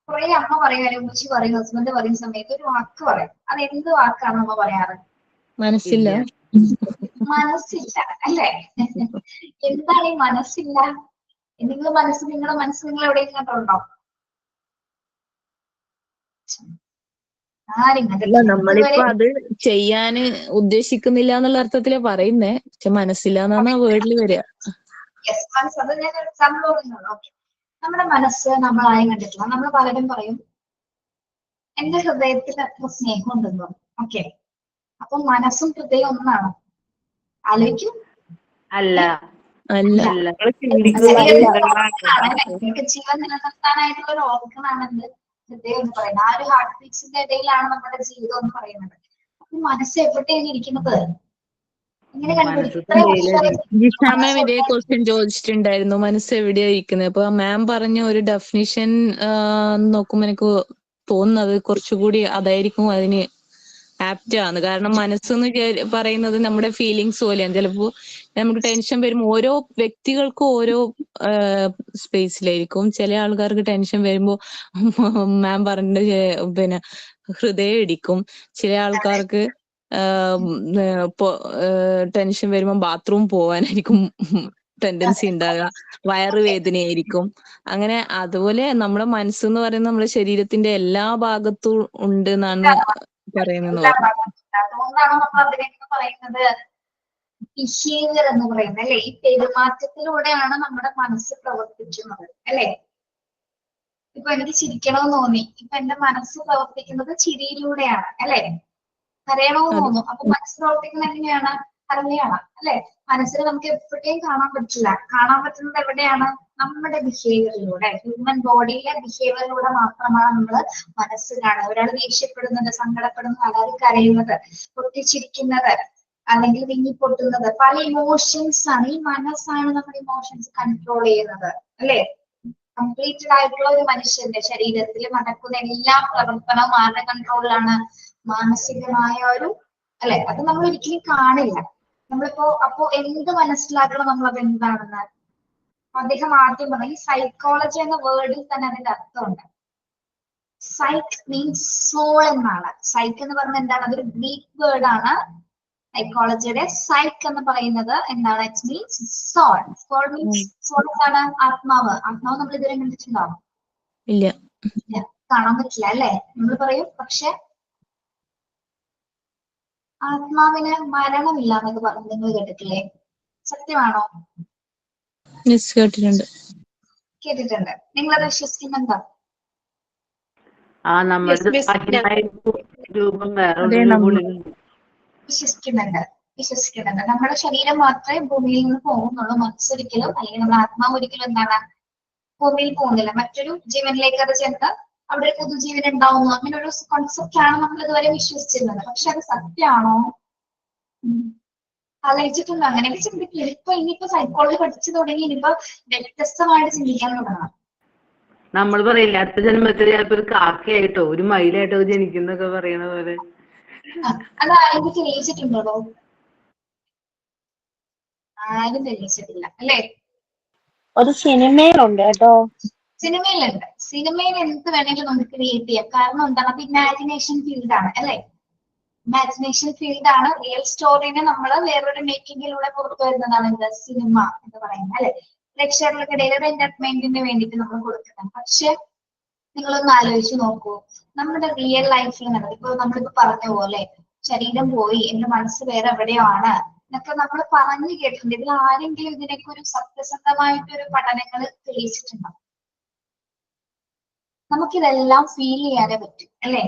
കുറെ അമ്മ പറയുക, ഉമ്മച്ചി പറയും, ഹസ്ബൻഡ് പറയുന്ന സമയത്ത് ഒരു വാക്ക് പറയും. അത് എന്ത് വാക്കാണ് അമ്മ പറയാറ്? മനസ്സില്ല അല്ലെ? എന്താണ് ഈ മനസ്സില്ല? നിങ്ങളുടെ മനസ്സ് നിങ്ങൾ എവിടെയെങ്കിലും കണ്ടുണ്ടോ? നമ്മളിപ്പോ അത് ചെയ്യാന് ഉദ്ദേശിക്കുന്നില്ല എന്നുള്ള അർത്ഥത്തിലാ പറയുന്നേ. പക്ഷെ മനസ്സില്ല എന്നാണ് വേർഡിൽ വരിക. അത് ഞാൻ എക്സാമ്പിൾ പറയുന്നുള്ളൂ. നമ്മുടെ മനസ്സ് നമ്മളായും കണ്ടിട്ടില്ല. നമ്മൾ പലരും പറയും എന്റെ ഹൃദയത്തിൽ അത്ര സ്നേഹം ഉണ്ടെന്നോ. ഓക്കെ. അപ്പൊ മനസ്സും ഹൃദയം ഒന്നാണ്. ആലോചിക്കും. അല്ല. ജീവൻ നിലനിർത്താനായിട്ടുള്ള ഒരു ഓർഗനാണ് ഹൃദയം എന്ന് പറയുന്നത്. ആ ഒരു ഹാർട്ട് ബീറ്റ്സിന്റെ ഇടയിലാണ് നമ്മുടെ ജീവിതം എന്ന് പറയുന്നത്. ഈ മനസ്സ് എവിടെയാണ് ഇരിക്കുന്നത്? എങ്ങനെ കണ്ടുപിടിക്കും? മനസ്സ് ഇത്രയും തലയിലായിരിക്കും. വർഷമായി ജിഷ മാം ഇതേ ക്വസ്റ്റ്യൻ ചോദിച്ചിട്ടുണ്ടായിരുന്നു, മനസ്സ് എവിടെയാ ഇരിക്കുന്നത്. അപ്പൊ മാം പറഞ്ഞ ഒരു ഡെഫിനിഷൻ നോക്കുമ്പോ എനിക്ക് തോന്നുന്നത് കുറച്ചുകൂടി അതായിരിക്കും അതിന് ആപ്റ്റ് ആണ്. കാരണം മനസ്സെന്ന് പറയുന്നത് നമ്മുടെ ഫീലിങ്സ് പോലെയാണ്. ചിലപ്പോ നമുക്ക് ടെൻഷൻ വരുമ്പോൾ ഓരോ വ്യക്തികൾക്കും ഓരോ സ്പേസിലായിരിക്കും. ചില ആൾക്കാർക്ക് ടെൻഷൻ വരുമ്പോ മാം പറഞ്ഞ പിന്നെ ഹൃദയം ഇടിക്കും. ചില ആൾക്കാർക്ക് ടെൻഷൻ വരുമ്പോൾ ബാത്റൂം പോവാനായിരിക്കും ടെൻഡൻസി ഉണ്ടാകുക, വയറുവേദനയായിരിക്കും. അങ്ങനെ അതുപോലെ നമ്മുടെ മനസ്സെന്ന് പറയുന്നത് നമ്മുടെ ശരീരത്തിന്റെ എല്ലാ ഭാഗത്തും ഉണ്ട് എന്നാണ് പറയുന്നെന്ന് പറഞ്ഞു. അതുകൊണ്ടാണ് നമ്മൾ അതിലേക്ക് പറയുന്നത് ബിഹേവിയർ എന്ന് പറയുന്നത് അല്ലെ. ഈ പെരുമാറ്റത്തിലൂടെയാണ് നമ്മുടെ മനസ്സ് പ്രവർത്തിക്കുന്നത് അല്ലെ. ഇപ്പൊ എനിക്ക് ചിരിക്കണമെന്ന് തോന്നി, ഇപ്പൊ എന്റെ മനസ്സ് പ്രവർത്തിക്കുന്നത് ചിരിയിലൂടെയാണ് അല്ലെ. കരയണമെന്ന് തോന്നും, അപ്പൊ മനസ്സ് പ്രവർത്തിക്കുന്നത് എങ്ങനെയാണ്? കരയാണ് അല്ലെ. മനസ്സിന് നമുക്ക് എപ്പോഴേയും കാണാൻ പറ്റില്ല. കാണാൻ പറ്റുന്നത് എവിടെയാണ്? നമ്മുടെ ബിഹേവിയറിലൂടെ, ഹ്യൂമൻ ബോഡിയിലെ ബിഹേവിയറിലൂടെ മാത്രമാണ് നമ്മൾ മനസ്സ് കാണുക. ഒരാൾ ദേഷ്യപ്പെടുന്നത്, സങ്കടപ്പെടുന്നത്, അതായത് കരയുന്നത്, പൊട്ടിച്ചിരിക്കുന്നത്, അല്ലെങ്കിൽ വിങ്ങിപ്പൊട്ടുന്നത്, പല ഇമോഷൻസ് ആണ്. ഈ മനസ്സാണ് നമ്മുടെ ഇമോഷൻസ് കൺട്രോൾ ചെയ്യുന്നത് അല്ലെ. കംപ്ലീറ്റഡ് ആയിട്ടുള്ള ഒരു മനുഷ്യന്റെ ശരീരത്തിൽ നടക്കുന്ന എല്ലാ പ്രവർത്തനവും ആരുടെ കൺട്രോളിലാണ്? മാനസികമായ ഒരു അല്ലെ. അത് നമ്മൾ ഒരിക്കലും കാണില്ല. നമ്മളിപ്പോ അപ്പോ എന്ത് മനസ്സിലാക്കണം നമ്മളത് എന്താണെന്ന് അദ്ദേഹം ആദ്യം പറഞ്ഞു. ഈ സൈക്കോളജി എന്ന വേർഡിൽ തന്നെ അതിന്റെ അർത്ഥമുണ്ട്. സൈക്ക് മീൻസ് സോൾ എന്നാണ്. സൈക്ക് എന്ന് പറഞ്ഞാൽ എന്താണ്? അതൊരു ഗ്രീക്ക് വേർഡ് ആണ്. സൈക്കോളജിയുടെ സൈക്ക് എന്ന് പറയുന്നത് എന്താണ്? It means soul. Soul means soul എന്താണ്? ആത്മാവ്. ആത്മാവ് നമ്മൾ ഇതുവരെ കണ്ടിട്ടുണ്ടോ? ഇല്ല, കാണാൻ പറ്റില്ല അല്ലെ. നമ്മൾ പറയും പക്ഷെ ആത്മാവിന് മരണമില്ല എന്നൊക്കെ പറഞ്ഞു നിങ്ങൾ കേട്ടിട്ടില്ലേ? സത്യമാണോ? കേട്ടിട്ടുണ്ട്. കേട്ടിട്ടുണ്ട്. നിങ്ങളത് വിശ്വസിക്കുന്നുണ്ടോ? ആ നമ്മുടെ രൂപം വേറെ വിശ്വസിക്കുന്നുണ്ട്. നമ്മുടെ ശരീരം മാത്രമേ ഭൂമിയിൽ നിന്ന് പോകുന്നുള്ളൂ. മനസ്സൊരിക്കലും അല്ലെങ്കിൽ നമ്മുടെ ആത്മാവ് ഒരിക്കലും എന്താണ് ഭൂമിയിൽ പോകുന്നില്ല. മറ്റൊരു ജീവനിലേക്ക് അത് ചെന്ന് അവിടെ ഒരു പുതുജീവൻ ഉണ്ടാവുന്നു. അങ്ങനെ ഒരു കോൺസെപ്റ്റ് ആണ് നമ്മൾ ഇതുവരെ വിശ്വസിച്ചിരുന്നത്. പക്ഷെ അത് സത്യമാണോ? ആലോചിച്ചിട്ടുണ്ടോ? അങ്ങനെയൊക്കെ ചിന്തിക്കില്ല. ഇനിയിപ്പോ സൈക്കോളജി പഠിച്ചു തുടങ്ങി ഇനിയിപ്പോ വ്യത്യസ്തമായിട്ട് ചിന്തിക്കാൻ തുടങ്ങണം. നമ്മൾ പറയില്ല അടുത്ത ജന്മത്തിൽ ചിലപ്പോ ഒരു കാക്കയായിട്ടോ ഒരു മയിലായിട്ടോ ജനിക്കുന്നൊക്കെ പറയണ പോലെ. അത് ആരെങ്കിലും തെളിയിച്ചിട്ടുണ്ടോ? ആരും തെളിയിച്ചിട്ടില്ല അല്ലേ. ഒരു സിനിമയിലുണ്ട് കേട്ടോ. സിനിമയിലുണ്ട്. സിനിമയിൽ എന്ത് വേണമെങ്കിലും നമുക്ക് ക്രിയേറ്റ് ചെയ്യാം. കാരണം എന്താണ്? അത് ഇമാജിനേഷൻ ഫീൽഡ് ആണ് അല്ലെ. ഇമാജിനേഷൻ ഫീൽഡ് ആണ്. റിയൽ സ്റ്റോറിനെ നമ്മൾ വേറൊരു മേക്കിങ്ങിലൂടെ പുറത്തു വരുന്നതാണ് എന്ത്? സിനിമ എന്ന് പറയുന്നത് അല്ലെ. പ്രേക്ഷകർക്കിടയിൽ ഒരു എന്റർടൈൻമെന്റിന് വേണ്ടിയിട്ട് നമ്മൾ കൊടുക്കുന്നത്. പക്ഷെ നിങ്ങളൊന്ന് ആലോചിച്ച് നോക്കൂ, നമ്മുടെ റിയൽ ലൈഫിൽ നടന്നത് ഇപ്പൊ നമ്മളിപ്പോ പറഞ്ഞ പോലെ ശരീരം പോയി എന്റെ മനസ്സ് വേറെ എവിടെയാണ് എന്നൊക്കെ നമ്മൾ പറഞ്ഞു കേട്ടിട്ടുണ്ട്. ഇതിൽ ആരെങ്കിലും ഇതിനൊക്കെ ഒരു സത്യസന്ധമായിട്ടൊരു പഠനങ്ങൾ തെളിയിച്ചിട്ടുണ്ടോ? നമുക്കിതെല്ലാം ഫീൽ ചെയ്യാനേ പറ്റും അല്ലെ.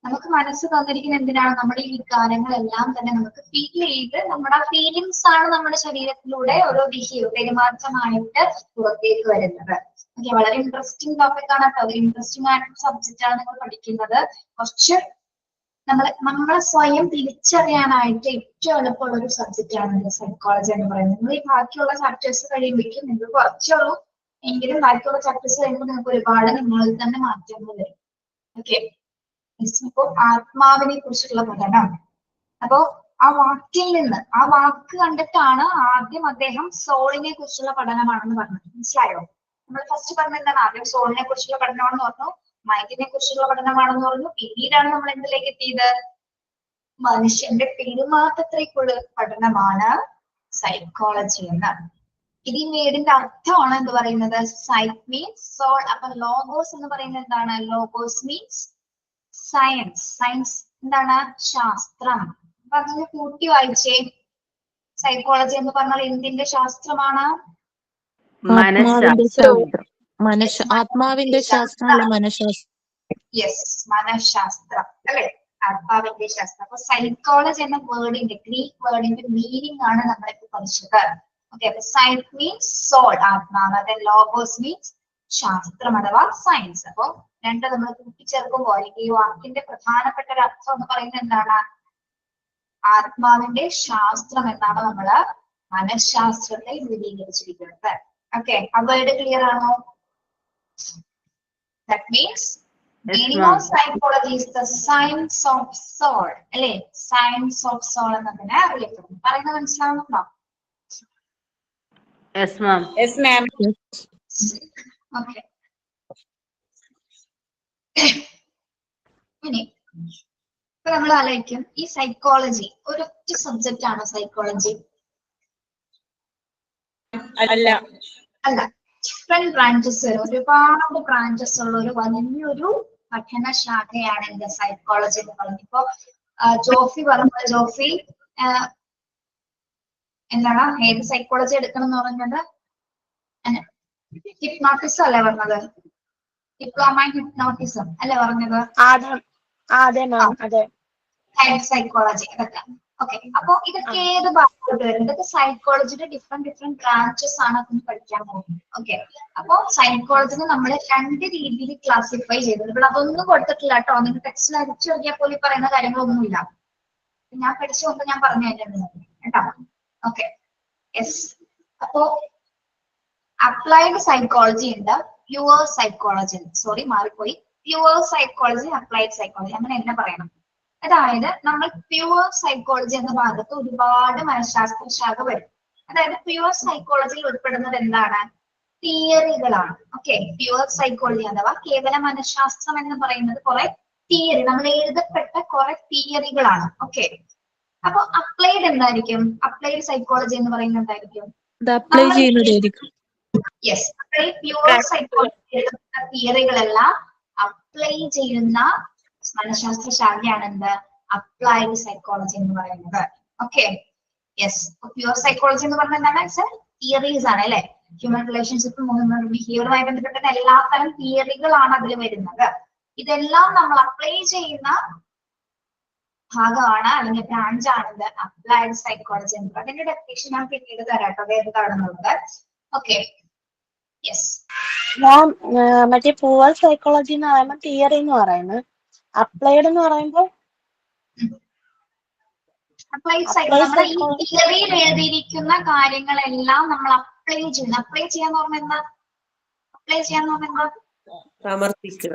നമുക്ക് മനസ്സ് തന്നിരിക്കുന്ന എന്തിനാണ്? നമ്മുടെ ഈ വികാരങ്ങളെല്ലാം തന്നെ നമുക്ക് ഫീൽ ചെയ്ത് നമ്മുടെ ആ ഫീലിങ്സ് ആണ് നമ്മുടെ ശരീരത്തിലൂടെ ഓരോ പെരുമാറ്റമായിട്ട് പുറത്തേക്ക് വരുന്നത്. ഓക്കെ, വളരെ ഇൻട്രസ്റ്റിംഗ് ടോപ്പിക് ആണ് കേട്ടോ. ഒരു ഇൻട്രസ്റ്റിംഗ് ആയിട്ടുള്ള സബ്ജക്റ്റ് ആണ് നിങ്ങൾ പഠിക്കുന്നത്. കുറച്ച് നമ്മളെ സ്വയം തിരിച്ചറിയാനായിട്ട് ഏറ്റവും എളുപ്പമുള്ള ഒരു സബ്ജക്റ്റ് ആണ് സൈക്കോളജി എന്ന് പറയുന്നത്. നിങ്ങൾ ഈ ബാക്കിയുള്ള ചാപ്റ്റേഴ്സ് കഴിയുമ്പോഴേക്കും നിങ്ങൾക്ക് കുറച്ചുള്ളൂ, എങ്കിലും ബാക്കിയുള്ള ചാപ്റ്റേഴ്സ് കഴിയുമ്പോൾ നിങ്ങൾക്ക് ഒരുപാട് നിങ്ങളിൽ തന്നെ മാറ്റങ്ങൾ വരും. ഓക്കെ, ഇപ്പോ ആത്മാവിനെ കുറിച്ചുള്ള പഠനം. അപ്പോ ആ വാക്കിൽ നിന്ന്, ആ വാക്ക് കണ്ടിട്ടാണ് ആദ്യം അദ്ദേഹം സോളിനെ കുറിച്ചുള്ള പഠനമാണെന്ന് പറഞ്ഞത്. മനസ്സിലായോ? നമ്മൾ ഫസ്റ്റ് പറഞ്ഞത് എന്താണ്? ആദ്യം സോളിനെ കുറിച്ചുള്ള പഠനമാണെന്ന് പറഞ്ഞു, മൈൻഡിനെ കുറിച്ചുള്ള പഠനമാണെന്ന് പറഞ്ഞു. പിന്നീടാണ് നമ്മൾ എന്തിലേക്ക് എത്തിയത്? മനുഷ്യന്റെ പെരുമാറ്റത്തിലേക്കുള്ള പഠനമാണ് സൈക്കോളജി എന്ന്. ഇത് ഈ വേർഡിന്റെ അർത്ഥമാണ് എന്ത് പറയുന്നത്? Psyche means soul. അപ്പൊ ലോഗോസ് എന്ന് പറയുന്നത് എന്താണ്? Logos means science. സയൻസ് എന്താണ്? ശാസ്ത്രം. അപ്പൊ അതിന് കൂട്ടി വായിച്ചേ. സൈക്കോളജി എന്ന് പറഞ്ഞാൽ എന്തിന്റെ ശാസ്ത്രമാണ്? ആത്മാവിന്റെ ശാസ്ത്രം അല്ലെ മനഃശാസ്ത്രം. യെസ്, മനഃശാസ്ത്രം അല്ലെ, ആത്മാവിന്റെ ശാസ്ത്രം. അപ്പൊ സൈക്കോളജി എന്ന വേർഡിന്റെ, ഗ്രീക്ക് വേർഡിന്റെ മീനിങ് ആണ് നമ്മളിപ്പോ പഠിച്ചത്. ഓക്കെ, അപ്പൊ സൈക്ക് മീൻസ് സോൾ, ആത്മാവ്. ലോഗോസ് മീൻസ് ശാസ്ത്രം അഥവാ സയൻസ്. അപ്പൊ രണ്ട് നമ്മൾ കൂട്ടിച്ചേർക്കുമ്പോൾ അല്ലെങ്കിൽ ഈ വാക്കിന്റെ പ്രധാനപ്പെട്ട ഒരു അർത്ഥം എന്ന് പറയുന്നത് എന്താണ്? ആത്മാവിന്റെ ശാസ്ത്രം എന്നാണ് നമ്മള് മനഃശാസ്ത്രത്തെ വിപുലീകരിച്ചിരിക്കുന്നത്. ഓക്കെ, ആ വേർഡ് ക്ലിയർ ആണോ? That means meaning of psychology is the science of soul. അല്ലേ? Science of soul എന്നതിനെ അറിയപ്പെടുന്നു. പറയുന്നത് മനസ്സിലാവുന്നുണ്ടോ? Yes, ma'am. Yes, ma'am. Okay. ഇനി ഇപ്പൊ നമ്മൾ ആലോചിക്കും, ഈ സൈക്കോളജി ഒരൊറ്റ സബ്ജക്റ്റ് ആണോ സൈക്കോളജി? അല്ല. അല്ല, ഡിഫറെന്റ് ബ്രാഞ്ചസ്, ഒരുപാട് ബ്രാഞ്ചസ് ഉള്ള ഒരു വലിയൊരു പഠന ശാഖയാണ് എന്റെ സൈക്കോളജി എന്ന് പറയുന്നത്. ഇപ്പൊ ജോഫി പറഞ്ഞത്, ജോഫി എന്താണ് ഏത് സൈക്കോളജി എടുക്കണം എന്ന് പറഞ്ഞത്? ഹിപ്നോട്ടിസം അല്ലേ പറഞ്ഞത്? ഡിപ്ലോമ ഇൻ ഹിപ്നോട്ടിസം അല്ലേ പറഞ്ഞത്? അതെ മാം, അതെ. സൈക്കോളജി അതൊക്കെ. ഓക്കെ, അപ്പൊ ഇതൊക്കെ ഏത് ഭാഗത്തോട്ട് വരും? ഇതൊക്കെ സൈക്കോളജിയുടെ ഡിഫറെന്റ് ബ്രാഞ്ചസ് ആണ് അതിന് പഠിക്കാൻ പോകുന്നത്. ഓക്കെ, അപ്പൊ സൈക്കോളജിനെ നമ്മൾ 2 രീതിയിൽ ക്ലാസിഫൈ ചെയ്തത്. ഇവിടെ അതൊന്നും കൊടുത്തിട്ടില്ല കേട്ടോ. നിങ്ങൾ ടെക്സ്റ്റിൽ അടിച്ചു നോക്കിയാൽ പോലും പറയുന്ന കാര്യങ്ങളൊന്നുമില്ല. ഞാൻ പഠിച്ചു കൊണ്ട് ഞാൻ പറഞ്ഞു തരുന്നത് കേട്ടോ. Okay, yes. അപ്പോ അപ്ലൈഡ് സൈക്കോളജി ഉണ്ട്, പ്യുവർ സൈക്കോളജി. സോറി, മാറിപ്പോയി. പ്യുവർ സൈക്കോളജി, അപ്ലൈഡ് സൈക്കോളജി, അങ്ങനെ തന്നെ പറയണം. അതായത് നമ്മൾ പ്യുവർ സൈക്കോളജി എന്ന ഭാഗത്ത് ഒരുപാട് മനഃശാസ്ത്ര ശാഖ വരും. അതായത് പ്യുവർ സൈക്കോളജിയിൽ ഉൾപ്പെടുന്നത് എന്താണ്? തിയറികളാണ്. ഓക്കെ, പ്യുവർ സൈക്കോളജി അഥവാ കേവല മനഃശാസ്ത്രം എന്ന് പറയുന്നത് കുറെ തിയറി, നമ്മൾ എഴുതപ്പെട്ട കുറെ തിയറികളാണ്. ഓക്കെ, അപ്പൊ അപ്ലൈഡ് എന്തായിരിക്കും? അപ്ലൈഡ് സൈക്കോളജി എന്ന് പറയുന്നത് എന്തായിരിക്കും? അപ്ലൈ ചെയ്യുന്നതായിരിക്കും. യെസ്, പ്യുവർ സൈക്കോളജി എഴുതപ്പെട്ട തിയറികളെല്ലാം അപ്ലൈ ചെയ്യുന്ന മനഃശാസ്ത്ര ശാഖയാണ് എന്ത്? അപ്ലൈഡ് സൈക്കോളജി എന്ന് പറയുന്നത്. Okay, yes. പ്യുവർ സൈക്കോളജി എന്ന് പറഞ്ഞാൽ എന്താണ്? തിയറീസ് ആണ് അല്ലെ? ഹ്യൂമൻ റിലേഷൻഷിപ്പ്, ബിഹേവിയറുമായി ബന്ധപ്പെട്ട എല്ലാ തരം തിയറികളാണ് അതിൽ വരുന്നത്. ഇതെല്ലാം നമ്മൾ അപ്ലൈ ചെയ്യുന്ന ഭാഗമാണ് അല്ലെങ്കിൽ ബ്രാഞ്ച് ആണത് അപ്ലൈഡ് സൈക്കോളജി എന്ന് പറയുന്നത്. അതിന്റെ ഡെഫിനേഷൻ ഞാൻ പിന്നീട് തരാട്ടോ, ഏതാണെന്നുള്ളത്. Okay, yes. മാം, മറ്റേ പ്യുവർ സൈക്കോളജി എന്ന് പറയുമ്പോൾ തിയറി എന്ന് പറയുന്നത്, അപ്ലൈഡ് എന്ന് പറയുമ്പോൾ അപ്ലൈഡ് സൈക്കോളജി നമ്മുടെ ഈ തിയറിയിൽ എഴുതിയിരിക്കുന്ന കാര്യങ്ങളെല്ലാം നമ്മൾ അപ്ലൈ ചെയ്യുന്നു. അപ്ലൈ ചെയ്യാന്ന് പറഞ്ഞാൽ എന്താ? അപ്ലൈ ചെയ്യാന്ന് പറഞ്ഞാൽ എന്താ? സമർപ്പിക്കുക,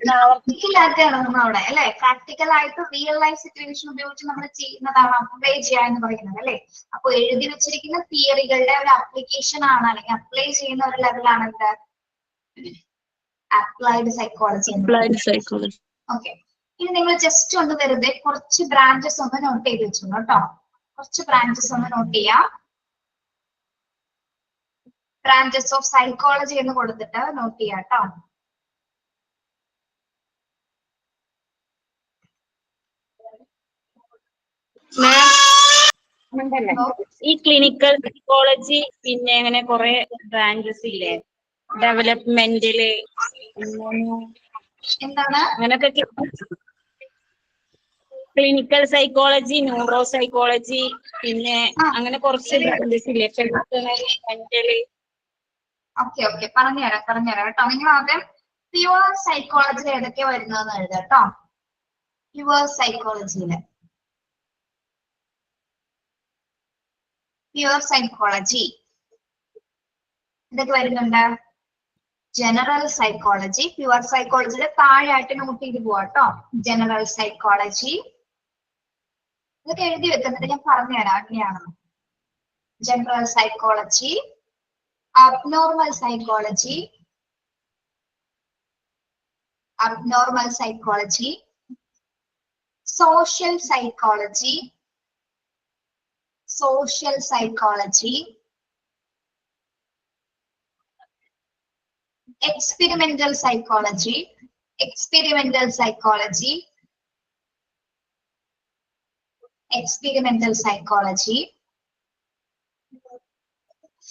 പ്രാക്ടിക്കലായിട്ടാണ് നമ്മൾ അവിടെ അല്ലെ? പ്രാക്ടിക്കൽ ആയിട്ട് റിയൽ ലൈഫ് സിറ്റുവേഷൻ ഉപയോഗിച്ച് നമ്മൾ ചെയ്യുന്നതാണ് അപ്ലൈ ചെയ്യുക എന്ന് പറയുന്നത് അല്ലെ? അപ്പൊ എഴുതി വെച്ചിരിക്കുന്ന തിയറികളുടെ ഒരു അപ്ലിക്കേഷൻ ആണ്, അല്ലെങ്കിൽ അപ്ലൈ ചെയ്യുന്ന ഒരു ലെവലാണ് എന്താ? Applied psychology. ഓക്കെ, ഇനി നിങ്ങൾ ജസ്റ്റ് ഒന്ന് വെറുതെ കുറച്ച് ബ്രാഞ്ചസ് ഒന്ന് നോട്ട് ചെയ്ത് വെച്ചു കേട്ടോ. കുറച്ച് ബ്രാഞ്ചസ് ഒന്ന് നോട്ട് ചെയ്യാം. ബ്രാഞ്ചസ് ഓഫ് സൈക്കോളജി എന്ന് കൊടുത്തിട്ട് നോട്ട് ചെയ്യാം കേട്ടോ. ഈ ക്ലിനിക്കൽ സൈക്കോളജി പിന്നെ അങ്ങനെ കുറെ ബ്രാഞ്ചസ് ഇല്ലേ? ഡെവലപ്മെന്റില് എന്താണ്? അങ്ങനൊക്കെ ക്ലിനിക്കൽ സൈക്കോളജി, ന്യൂറോ സൈക്കോളജി, പിന്നെ അങ്ങനെ കുറച്ച് ബ്രാഞ്ചസ് ഇല്ലേ? മെന്റല്. ഓക്കെ, ഓക്കെ, പറഞ്ഞുതരാം കേട്ടോ. നിങ്ങൾ ആദ്യം പ്യുവർ സൈക്കോളജിയിൽ ഏതൊക്കെ വരുന്നതെന്ന് എഴുതാം കേട്ടോ. പ്യുവർ സൈക്കോളജിയില് ഇതൊക്കെ വരുന്നുണ്ട്. ജനറൽ സൈക്കോളജി, പ്യുവർ സൈക്കോളജിയിൽ താഴെയായിട്ട് നോട്ട് ചെയ്ത് പോവാട്ടോ. ജനറൽ സൈക്കോളജി ഇതൊക്കെ എഴുതി വെക്കുന്നത് ഞാൻ പറഞ്ഞുതരാം എങ്ങനെയാണെന്ന്. General psychology, abnormal psychology, social psychology, experimental psychology,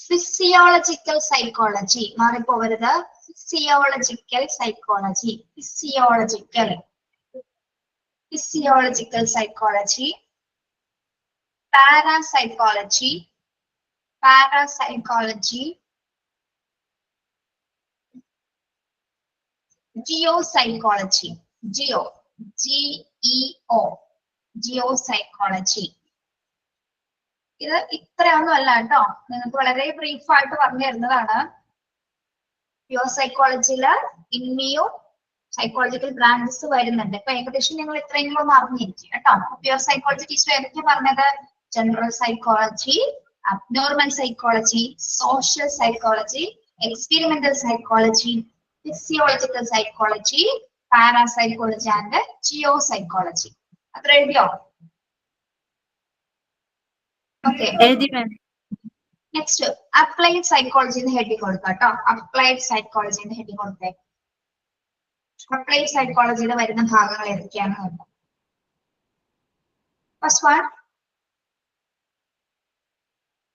physiological psychology, മാറിപ്പോവരുത്. physiological psychology, parapsychology, geopsychology, geo psychology. ഇത് ഇത്രയൊന്നും അല്ല കേട്ടോ, നിങ്ങൾക്ക് വളരെ ബ്രീഫ് ആയിട്ട് പറഞ്ഞു തരുന്നതാണ്. പ്യുവർ സൈക്കോളജിയില് ഇനിയും സൈക്കോളജിക്കൽ ബ്രാഞ്ചസ് വരുന്നുണ്ട്. ഇപ്പൊ ഏകദേശം നിങ്ങൾ ഇത്രയെങ്കിലും ഒന്ന് അറിഞ്ഞിരിക്കും കേട്ടോ. പ്യുവർ സൈക്കോളജി ടീച്ചർ ഏതൊക്കെ പറഞ്ഞത്? General psychology, abnormal psychology, social psychology, experimental psychology, physiological psychology, parapsychology and geo psychology. അത്ര എഴുതിയോ? Okay. Next applied psychology heading കൊടുക്കാം കേട്ടോ. അപ്ലൈഡ് സൈക്കോളജി ഹെഡിങ് കൊടുത്തേ. അപ്ലൈഡ് സൈക്കോളജിയുടെ വരുന്ന ഭാഗങ്ങൾ ഏതൊക്കെയാണെന്ന് നോക്കാം. First one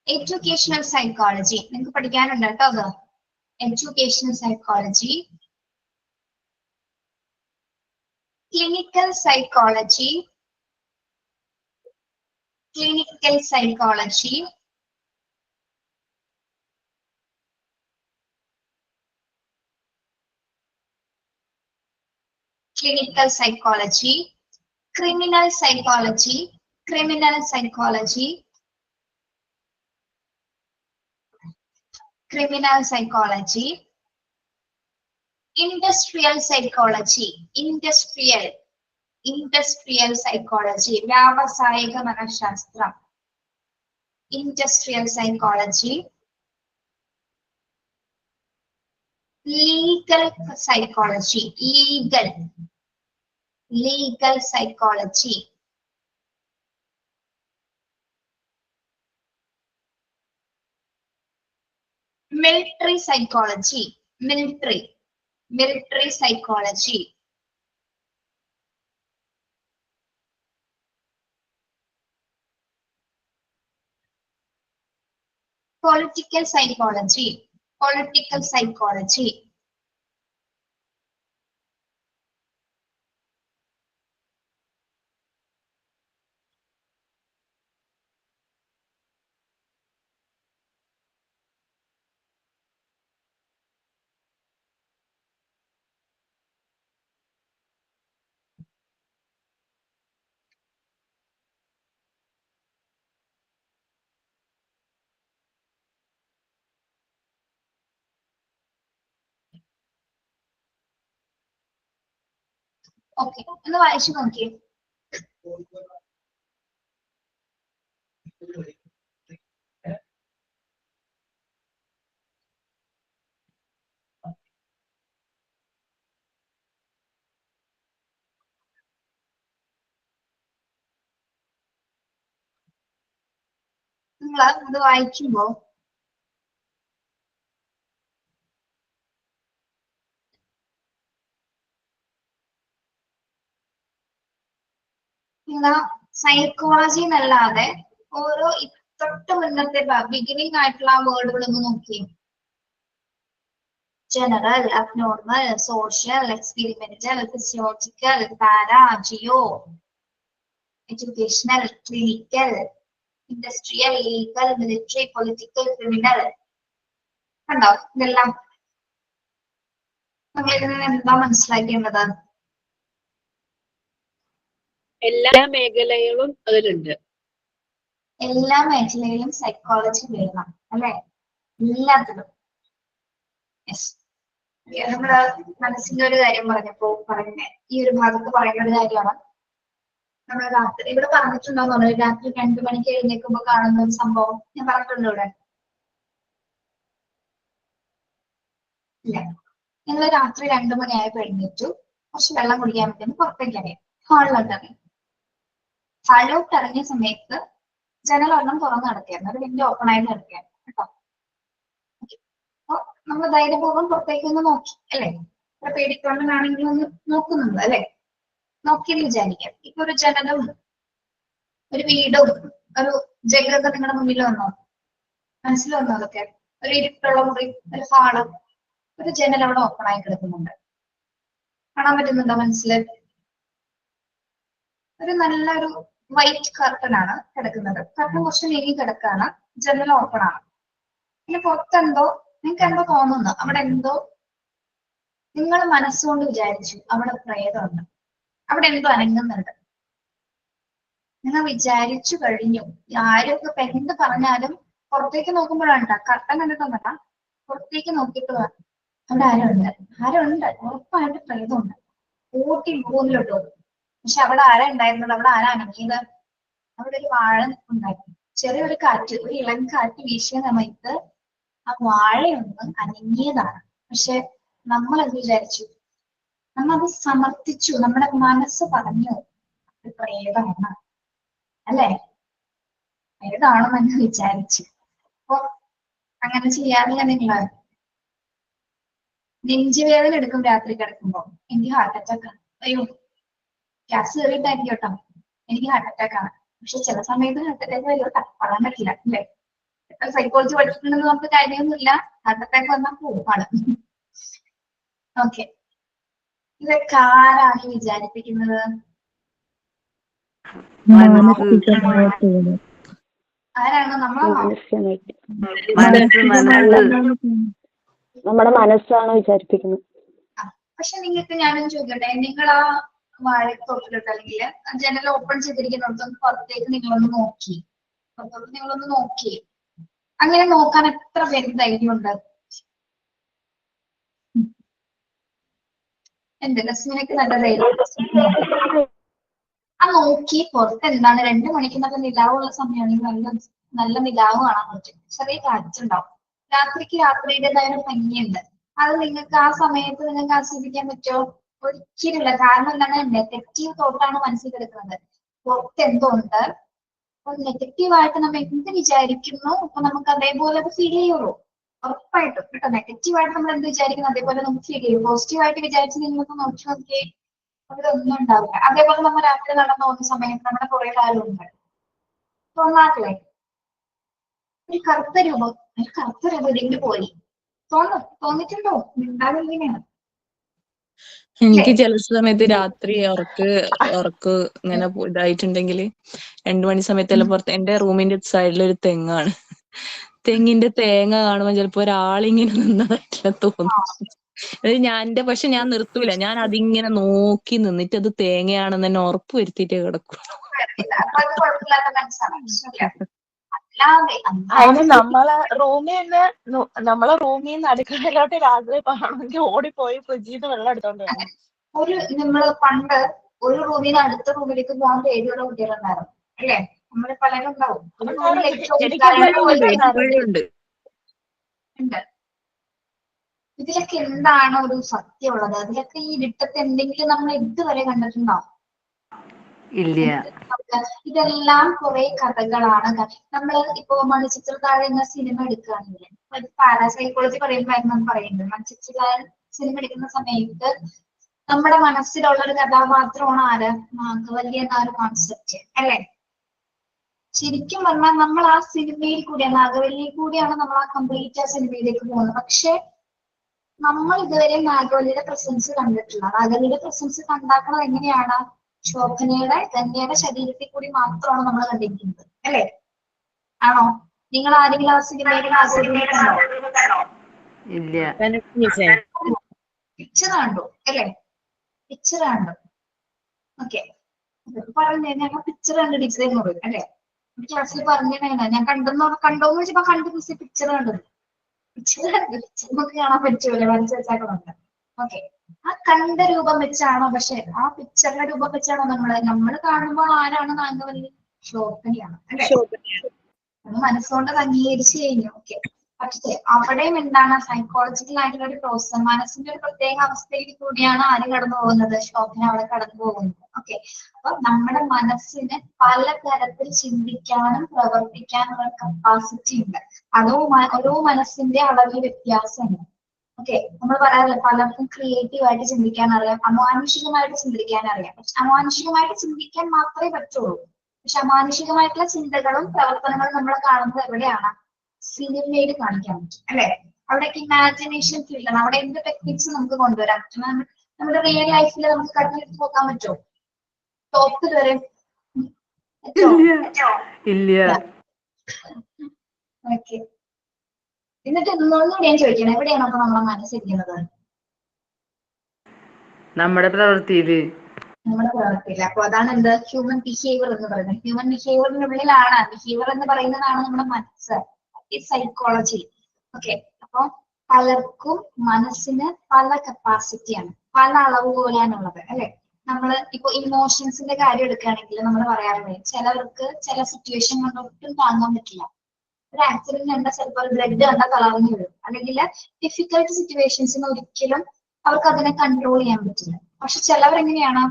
educational psychology. നിങ്ങൾക്ക് പഠിക്കാനുണ്ട് കേട്ടോ അത്. Educational psychology, clinical psychology, clinical psychology, clinical psychology, criminal psychology, criminal psychology, criminal psychology, industrial psychology, industrial psychology, വ്യാവസായിക മനഃശാസ്ത്രം, industrial psychology, legal psychology, legal psychology, military psychology, military psychology, political psychology, political psychology, okay. ഒന്ന് വായിച്ചു നോക്കിയേ. നിങ്ങൾ അത് വായിക്കുമ്പോ നിങ്ങൾ സൈക്കോളജി എന്നല്ലാതെ ഓരോ തൊട്ട് മുന്നത്തെ ബിഗിനിങ് ആയിട്ടുള്ള ആ വേർഡുകൾ ഒന്ന് നോക്കിയേ. General, abnormal, social, experimental, physiological, para, geo, educational, clinical, industrial, legal, military, political, criminal. കണ്ടോ ഇതെല്ലാം? നമ്മൾ ഇതിൽ നിന്ന് എന്താ മനസ്സിലാക്കേണ്ടത്? എല്ലാ മേഖലകളും അതിലുണ്ട്. എല്ലാ മേഖലയിലും സൈക്കോളജി വേണം അല്ലെ? എല്ലാത്തിലും. നമ്മള് മനസ്സിന്റെ ഒരു കാര്യം പറഞ്ഞ ഈ ഒരു ഭാഗത്ത് പറയുന്ന ഒരു കാര്യമാണ്. നമ്മൾ രാത്രി ഇവിടെ പറഞ്ഞിട്ടുണ്ടോ നമ്മൾ രാത്രി 2 മണിക്ക് എഴുന്നേൽക്കുമ്പോ കാണുന്ന ഒരു സംഭവം ഞാൻ പറഞ്ഞിട്ടുണ്ടോ ഇവിടെ? ഇല്ല. നിങ്ങൾ രാത്രി 2 മണിയായപ്പോ എഴുന്നേറ്റു, കുറച്ച് വെള്ളം കുടിക്കാൻ പറ്റുന്നു, പുറത്തേക്ക് അറിയാം, ഹാളിലോട്ട് ഇറങ്ങി. ഹാളിലോട്ട് ഇറങ്ങിയ സമയത്ത് ജനലൊരെണ്ണം തുറന്ന് നടക്കുകയായിരുന്നു, ഒരു വിൻഡോ ഓപ്പൺ ആയിട്ട് നടക്കുകയായിരുന്നു കേട്ടോ. അപ്പൊ നമ്മൾ ധൈര്യപൂർവ്വം പുറത്തേക്ക് ഒന്ന് നോക്കി അല്ലെ? ഇത്ര പേടിക്കൊണ്ടാണെങ്കിലും ഒന്ന് നോക്കുന്നുണ്ട് അല്ലെ? നോക്കിയെന്ന് വിചാരിക്കാം. ഇപ്പൊ ഒരു ജനലും ഒരു വീടും ഒരു ജഗതൊക്കെ നിങ്ങളുടെ മുന്നിൽ വന്നോ? മനസ്സിൽ വന്നോ അതൊക്കെ? ഒരു ഇരുട്ടുള്ള മുറി, ഒരു ഹാള്, ഒരു ജനൽ അവിടെ ഓപ്പൺ ആയി കിടക്കുന്നുണ്ട്. കാണാൻ പറ്റുന്നുണ്ടോ മനസ്സിൽ? ഒരു നല്ലൊരു വൈറ്റ് കർട്ടൻ ആണ് കിടക്കുന്നത്. കർട്ടൻ കുറച്ച് നീങ്ങി കിടക്കാണ്, ജനൽ ഓപ്പൺ ആണ്. പിന്നെ പുറത്തെന്തോ നിങ്ങൾക്ക് എന്തോ തോന്നുന്നു, അവിടെ എന്തോ നിങ്ങൾ മനസ്സുകൊണ്ട് വിചാരിച്ചു അവിടെ പ്രേതമുണ്ട്, അവിടെ എന്തോ അനങ്ങുന്നുണ്ട്. നിങ്ങൾ വിചാരിച്ചു കഴിഞ്ഞു. ആരൊക്കെ ഇപ്പൊ എന്ത് പറഞ്ഞാലും പുറത്തേക്ക് നോക്കുമ്പോഴാണ് കർട്ടൻ കണ്ടിട്ടൊന്നല്ല, പുറത്തേക്ക് നോക്കിയിട്ട് അവിടെ ആരുണ്ട് ഉറപ്പായിട്ട് പ്രേതമുണ്ട്. ഊട്ടി മൂന്നിലോട്ടോ. പക്ഷെ അവിടെ ആരാ ഉണ്ടായിരുന്നത്? അവിടെ ആരാ അനങ്ങിയത്? അവിടെ ഒരു വാഴ ഉണ്ടായിരുന്നു. ചെറിയൊരു കാറ്റ്, ഒരു ഇളം കാറ്റ് വീശിയ സമയത്ത് ആ വാഴയൊന്ന് അനങ്ങിയതാണ്. പക്ഷെ നമ്മൾ അത് വിചാരിച്ചു, നമ്മളത് സമർത്ഥിച്ചു, നമ്മുടെ മനസ്സ് പറഞ്ഞു അത് പ്രേതമാണ്, അല്ലെ? പ്രേതാണെന്ന് വിചാരിച്ചു. അപ്പൊ അങ്ങനെ ചെയ്യാറില്ല നിങ്ങള്? നെഞ്ചുവേദന എടുക്കും രാത്രി കിടക്കുമ്പോ. എനിക്ക് ഹാർട്ട് അറ്റാക്ക് ആണ്. അയ്യോ, ഗ്യാസ് കയറിയിട്ടായിരിക്കും കേട്ടോ, എനിക്ക് ഹാർട്ട് അറ്റാക്ക് ആണ്. പക്ഷെ ചില സമയത്ത് ഹാർട്ട് അറ്റാക്ക് വരും കേട്ടോ, പറയാൻ പറ്റില്ല അല്ലേ? സൈക്കോളജി പഠിച്ചിട്ടുണ്ടെന്ന് നമുക്ക് കാര്യമൊന്നുമില്ല. ഹാർട്ട് അറ്റാക്ക് വന്നാൽ പോവാണ്. ഓക്കെ, ഇതൊക്കെ ആരാണ് വിചാരിപ്പിക്കുന്നത്? മാനസികമായ തോന്നൽ. ആരാണ്? നമ്മളാണോ? നമ്മുടെ മനസ്സാണ് വിചാരിപ്പിക്കുന്നത്. പക്ഷെ നിങ്ങൾക്ക് ഞാനൊന്ന് ചോദിക്കട്ടെ, നിങ്ങൾ ആ വാഴത്തോട്ടിലോട്ട് അല്ലെങ്കിൽ ജനൽ ഓപ്പൺ ചെയ്തിരിക്കുന്നിടത്തൊന്ന് പുറത്തേക്ക് നിങ്ങളൊന്ന് നോക്കി, പുറത്തോട്ട് നിങ്ങളൊന്ന് നോക്കി, അങ്ങനെ നോക്കാൻ എത്ര പേർക്ക് ധൈര്യമുണ്ട്? എന്ത് ലക്ഷ്മിനൊക്കെ നല്ല ധൈര്യം. ആ നോക്കി പുറത്ത് എന്താണ് 2 മണിക്കുന്നൊക്കെ നിലാവുള്ള സമയമാണെങ്കിൽ നല്ല നിലാവ് കാണാൻ പറ്റും. ചെറിയ കാറ്റുണ്ടാവും. രാത്രിക്ക് രാത്രിയുടേതായ ഒരു ഭംഗിയുണ്ട്. അത് നിങ്ങൾക്ക് ആ സമയത്ത് നിങ്ങൾക്ക് ആസ്വദിക്കാൻ പറ്റുമോ? ഒരിക്കലില്ല. കാരണം എന്താണ്? നെഗറ്റീവ് തോട്ടാണ് മനസ്സിൽ കിടക്കുന്നത്. പുറത്ത് എന്തോ ഉണ്ട്. അപ്പൊ നെഗറ്റീവായിട്ട് നമ്മൾ എന്ത് വിചാരിക്കുന്നു അപ്പൊ നമുക്ക് അതേപോലെ അത് ഫീൽ ചെയ്യുള്ളൂ. ഉറപ്പായിട്ടും കേട്ടോ. നെഗറ്റീവായിട്ട് നമ്മൾ എന്ത് വിചാരിക്കുന്നു അതേപോലെ നമുക്ക് ഫീൽ ചെയ്യും. പോസിറ്റീവായിട്ട് വിചാരിച്ച് നിങ്ങൾക്ക് നോക്കി നോക്കിയേ, അവിടെ ഒന്നും ഉണ്ടാവില്ല. അതേപോലെ നമ്മൾ രാത്രി നടന്നു പോകുന്ന സമയത്ത് നമ്മുടെ കുറെ കാര്യമുണ്ട് തോന്നാറില്ലേ? ഒരു കറുത്ത രൂപം എവിടെയെങ്കിലും പോയി തോന്നിട്ടുണ്ടോ? ഉണ്ടാവില്ലേനാണ്. എനിക്ക് ചില സമയത്ത് രാത്രി ഉറക്ക് ഇങ്ങനെ ഇതായിട്ടുണ്ടെങ്കിൽ 2 മണി സമയത്തെല്ലാം പുറത്ത് എന്റെ റൂമിന്റെ സൈഡിൽ ഒരു തെങ്ങാണ്. തെങ്ങിന്റെ തേങ്ങ കാണുമ്പോൾ ചിലപ്പോ ഒരാളിങ്ങനെ നിന്നതായിട്ടില്ല തോന്നും. പക്ഷെ ഞാൻ നിർത്തൂല. ഞാൻ അതിങ്ങനെ നോക്കി നിന്നിട്ട് അത് തേങ്ങയാണെന്ന് തന്നെ ഉറപ്പ് വരുത്തിയിട്ടേ കിടക്കൂ. അപ്പൊ അത് കുഴപ്പമില്ലാത്ത മനസ്സാണ്, പ്രശ്നമില്ല. അതിന് നമ്മളെ റൂമിൽ നിന്ന് അടുക്കളയിലോട്ട് രാത്രി പോകണമെങ്കിൽ ഓടിപ്പോയി ഫ്രിഡ്ജിൽ നിന്ന് വെള്ളം എടുത്തോണ്ട് വരണം. നമ്മള് പണ്ട് ഒരു റൂമിൽ നിന്ന് അടുത്ത റൂമിലേക്ക് പോകാൻ പേടിയുള്ള കുട്ടികളുണ്ടായിരുന്നു, അല്ലേ? നമ്മള് പലരും ഉണ്ടാവും. ഉണ്ട്. ഇതിലൊക്കെ എന്താണ് ഒരു സത്യമുള്ളത്? അതിലൊക്കെ ഈ ഇരുട്ടത്ത് എന്തെങ്കിലും നമ്മൾ ഇതുവരെ കണ്ടിട്ടുണ്ടോ? ഇല്ല. ഇതെല്ലാം കുറെ കഥകളാണ്. നമ്മൾ ഇപ്പോ മണിച്ചിത്രത്താഴ് എന്ന സിനിമ എടുക്കുകയാണെങ്കിൽ പാരാസൈക്കോളജി പറയുമ്പോഴായിരുന്നു പറയുന്നത്. മണിച്ചിത്രത്താഴ് സിനിമ എടുക്കുന്ന സമയത്ത് നമ്മുടെ മനസ്സിലുള്ള ഒരു കഥാപാത്രമാണ് ആര്? നാഗവല്ലി എന്ന ഒരു കോൺസെപ്റ്റ്, അല്ലെ? ശരിക്കും പറഞ്ഞാൽ നമ്മൾ ആ സിനിമയിൽ കൂടിയാണ്, നാഗവല്ലിയിൽ കൂടിയാണ് നമ്മൾ ആ കംപ്ലീറ്റ് ആ സിനിമയിലേക്ക് പോകുന്നത്. പക്ഷെ നമ്മൾ ഇതുവരെ നാഗവല്ലിയുടെ പ്രസൻസ് കണ്ടിട്ടില്ല. നാഗവല്ലിയുടെ പ്രസൻസ് കണ്ടാക്കുന്നത് എങ്ങനെയാണ്? ശോഭനയുടെ ധന്യയുടെ ശരീരത്തിൽ കൂടി മാത്രമാണ് നമ്മൾ കണ്ടിരിക്കുന്നത്, അല്ലെ? ആണോ? നിങ്ങൾ ആരെങ്കിലും ആ സിനിമയിൽ ഇല്ല. പിക്ചർ കണ്ടു, അല്ലെ? പിക്ചർ കണ്ടു. ഓക്കെ, പറഞ്ഞു ഞാൻ പിക്ചർ കണ്ടു ടീച്ചറെ എന്ന് പറയും, അല്ലെ? ക്ലാസ്സിൽ പറഞ്ഞാണ് ഞാൻ കണ്ടോന്ന് ചോദിച്ചപ്പോ കണ്ടു മിസ് പിക്ചർ കണ്ടത്. പിക്ചർ നമുക്ക് കാണാൻ പറ്റുമല്ലോ, വരച്ച് വെച്ചാക്കുന്നുണ്ട്. ഓക്കെ, ആ കണ്ട രൂപം വെച്ചാണോ? പക്ഷെ ആ പിക്ചറിന്റെ രൂപം വെച്ചാണോ നമ്മൾ കാണുമ്പോൾ ആരാണ് നാഗവല്ലി? ശോഭനയാണ്, അല്ലെ? അത് മനസ്സുകൊണ്ട് അംഗീകരിച്ചു കഴിഞ്ഞു. ഓക്കെ, പക്ഷേ അവിടെയും എന്താണ്? സൈക്കോളജിക്കൽ ആയിട്ടുള്ള ഒരു പ്രോസസ്, മനസ്സിന്റെ ഒരു പ്രത്യേക അവസ്ഥയിൽ കൂടിയാണ് ആര് കടന്നു പോകുന്നത്? ശോഭന അവിടെ കടന്നു പോകുന്നത്. ഓക്കെ, അപ്പൊ നമ്മുടെ മനസ്സിന് പലതരത്തിൽ ചിന്തിക്കാനും പ്രവർത്തിക്കാനുള്ള കപ്പാസിറ്റി ഉണ്ട്. ഓരോ മനസ്സിന്റെ അളവിൽ വ്യത്യാസമുണ്ട്. ഓക്കെ, നമ്മൾ പറയാറില്ല പലർക്കും ക്രിയേറ്റീവ് ആയിട്ട് ചിന്തിക്കാൻ അറിയാം, അമാനുഷികമായിട്ട് ചിന്തിക്കാൻ അറിയാം. പക്ഷെ അമാനുഷികമായിട്ട് ചിന്തിക്കാൻ മാത്രമേ പറ്റുള്ളൂ. പക്ഷെ അമാനുഷികമായിട്ടുള്ള ചിന്തകളും പ്രവർത്തനങ്ങളും നമ്മൾ കാണുന്നത് എവിടെയാണ്? സിനിമയിൽ കാണിക്കാൻ പറ്റും, അല്ലെ? അവിടേക്ക് ഇമാജിനേഷൻ ഫീൽഡാണ്. അവിടെ എന്ത് ടെക്നിക്സ് നമുക്ക് കൊണ്ടുവരാൻ പറ്റും? നമ്മുടെ റിയൽ ലൈഫിൽ നമുക്ക് കടന്നെടുത്ത് നോക്കാൻ പറ്റുമോ? ടോപ്പിൽ വരെ ഇല്ല. ഓക്കെ, എന്നിട്ട് ഒന്നും ഞാൻ ചോദിക്കണം, എവിടെയാണ് അപ്പൊ നമ്മളെ മനസ്സിരിക്കുന്നത്? നമ്മുടെ പ്രവൃത്തിയില്. നമ്മുടെ പ്രവർത്തിയില്ല. അപ്പൊ അതാണ് എന്ത് ഹ്യൂമൻ ബിഹേവിയർ എന്ന് പറയുന്നത്. ഹ്യൂമൻ ബിഹേവിയറിനുള്ളിലാണ് ബിഹേവിയർ എന്ന് പറയുന്നതാണ് നമ്മുടെ മനസ്സ്, സൈക്കോളജി. ഓക്കെ, അപ്പൊ പലർക്കും മനസ്സിന് പല കപ്പാസിറ്റിയാണ്, പല അളവുകോലാണുള്ളത് അല്ലെ. നമ്മള് ഇപ്പൊ ഇമോഷൻസിന്റെ കാര്യം എടുക്കുകയാണെങ്കിൽ നമ്മൾ പറയാറുണ്ട് ചിലവർക്ക് ചില സിറ്റുവേഷൻ കൊണ്ട് ഒട്ടും താങ്ങാൻ പറ്റില്ല. ഒരു ആക്സിഡന്റ് കണ്ടാൽ ചിലപ്പോൾ ബ്ലഡ് കണ്ടാൽ തളർന്നു വരും, അല്ലെങ്കിൽ ഡിഫിക്കൽട്ട് സിറ്റുവേഷൻസിന് ഒരിക്കലും അവർക്ക് അതിനെ കൺട്രോൾ ചെയ്യാൻ പറ്റില്ല. പക്ഷെ ചിലവരെങ്ങനെയാണ്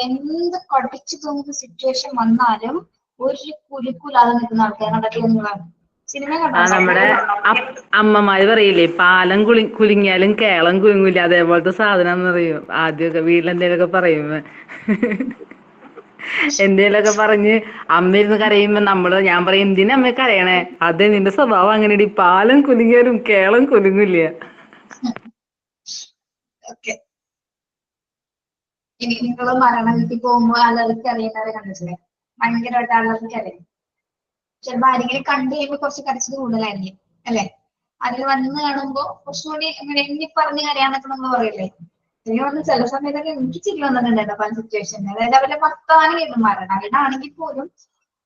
എന്ത് കടിച്ചു തോന്നുന്ന സിറ്റുവേഷൻ വന്നാലും ഒരു കുലുക്കൂലാതെ നിൽക്കുന്ന ആൾക്കാരാണ്. അതൊക്കെ എന്താണ് സിനിമ നമ്മുടെ കണ്ടോ? അമ്മമാര് പറയില്ലേ, പാലം കുലുങ്ങിയാലും കേളം കുലുങ്ങില്ല, അതേപോലത്തെ സാധനം പറയും ആദ്യമൊക്കെ വീട്ടിലെന്തേലൊക്കെ പറയുമ്പോ. എന്തേലൊക്കെ പറഞ്ഞ് അമ്മ ഇരുന്ന് കരയുമ്പോ ഞാൻ പറയും എന്തിനാ അമ്മ കരയണേ, അതെ നിന്റെ സ്വഭാവം അങ്ങനെയാടി, പാലം കുലുങ്ങിയാലും കേളം കുലുങ്ങില്ല. ഓക്കെ, ഇനി നിങ്ങൾ മരണ വീട്ടിൽ പോകുമ്പോൾ അലർജി അറിയുന്നവരെ കണ്ടിട്ടില്ലേ, ഭയങ്കരമായിട്ട് അലർജി അറിയും. ചിലപ്പോ ആരെങ്കിലും കണ്ടു കഴിയുമ്പോൾ കുറച്ച് കരച്ചിൽ കൂടുതലായിരിക്കും അല്ലെ. അതിൽ വന്ന് കാണുമ്പോ കുറച്ചുകൂടി അങ്ങനെ എണ്ണി പറഞ്ഞ് കരയാന്നൊക്കെ നമ്മൾ പറയില്ലേ. എനിക്ക് പറഞ്ഞ ചില സമയത്തൊക്കെ എനിക്ക് ചിരി വന്നിട്ടുണ്ടായിരുന്നു പല സിറ്റുവേഷനിൽ. അതായത് അവരുടെ ഭർത്താവിന് കേട്ടു മരണാണെങ്കിൽ പോലും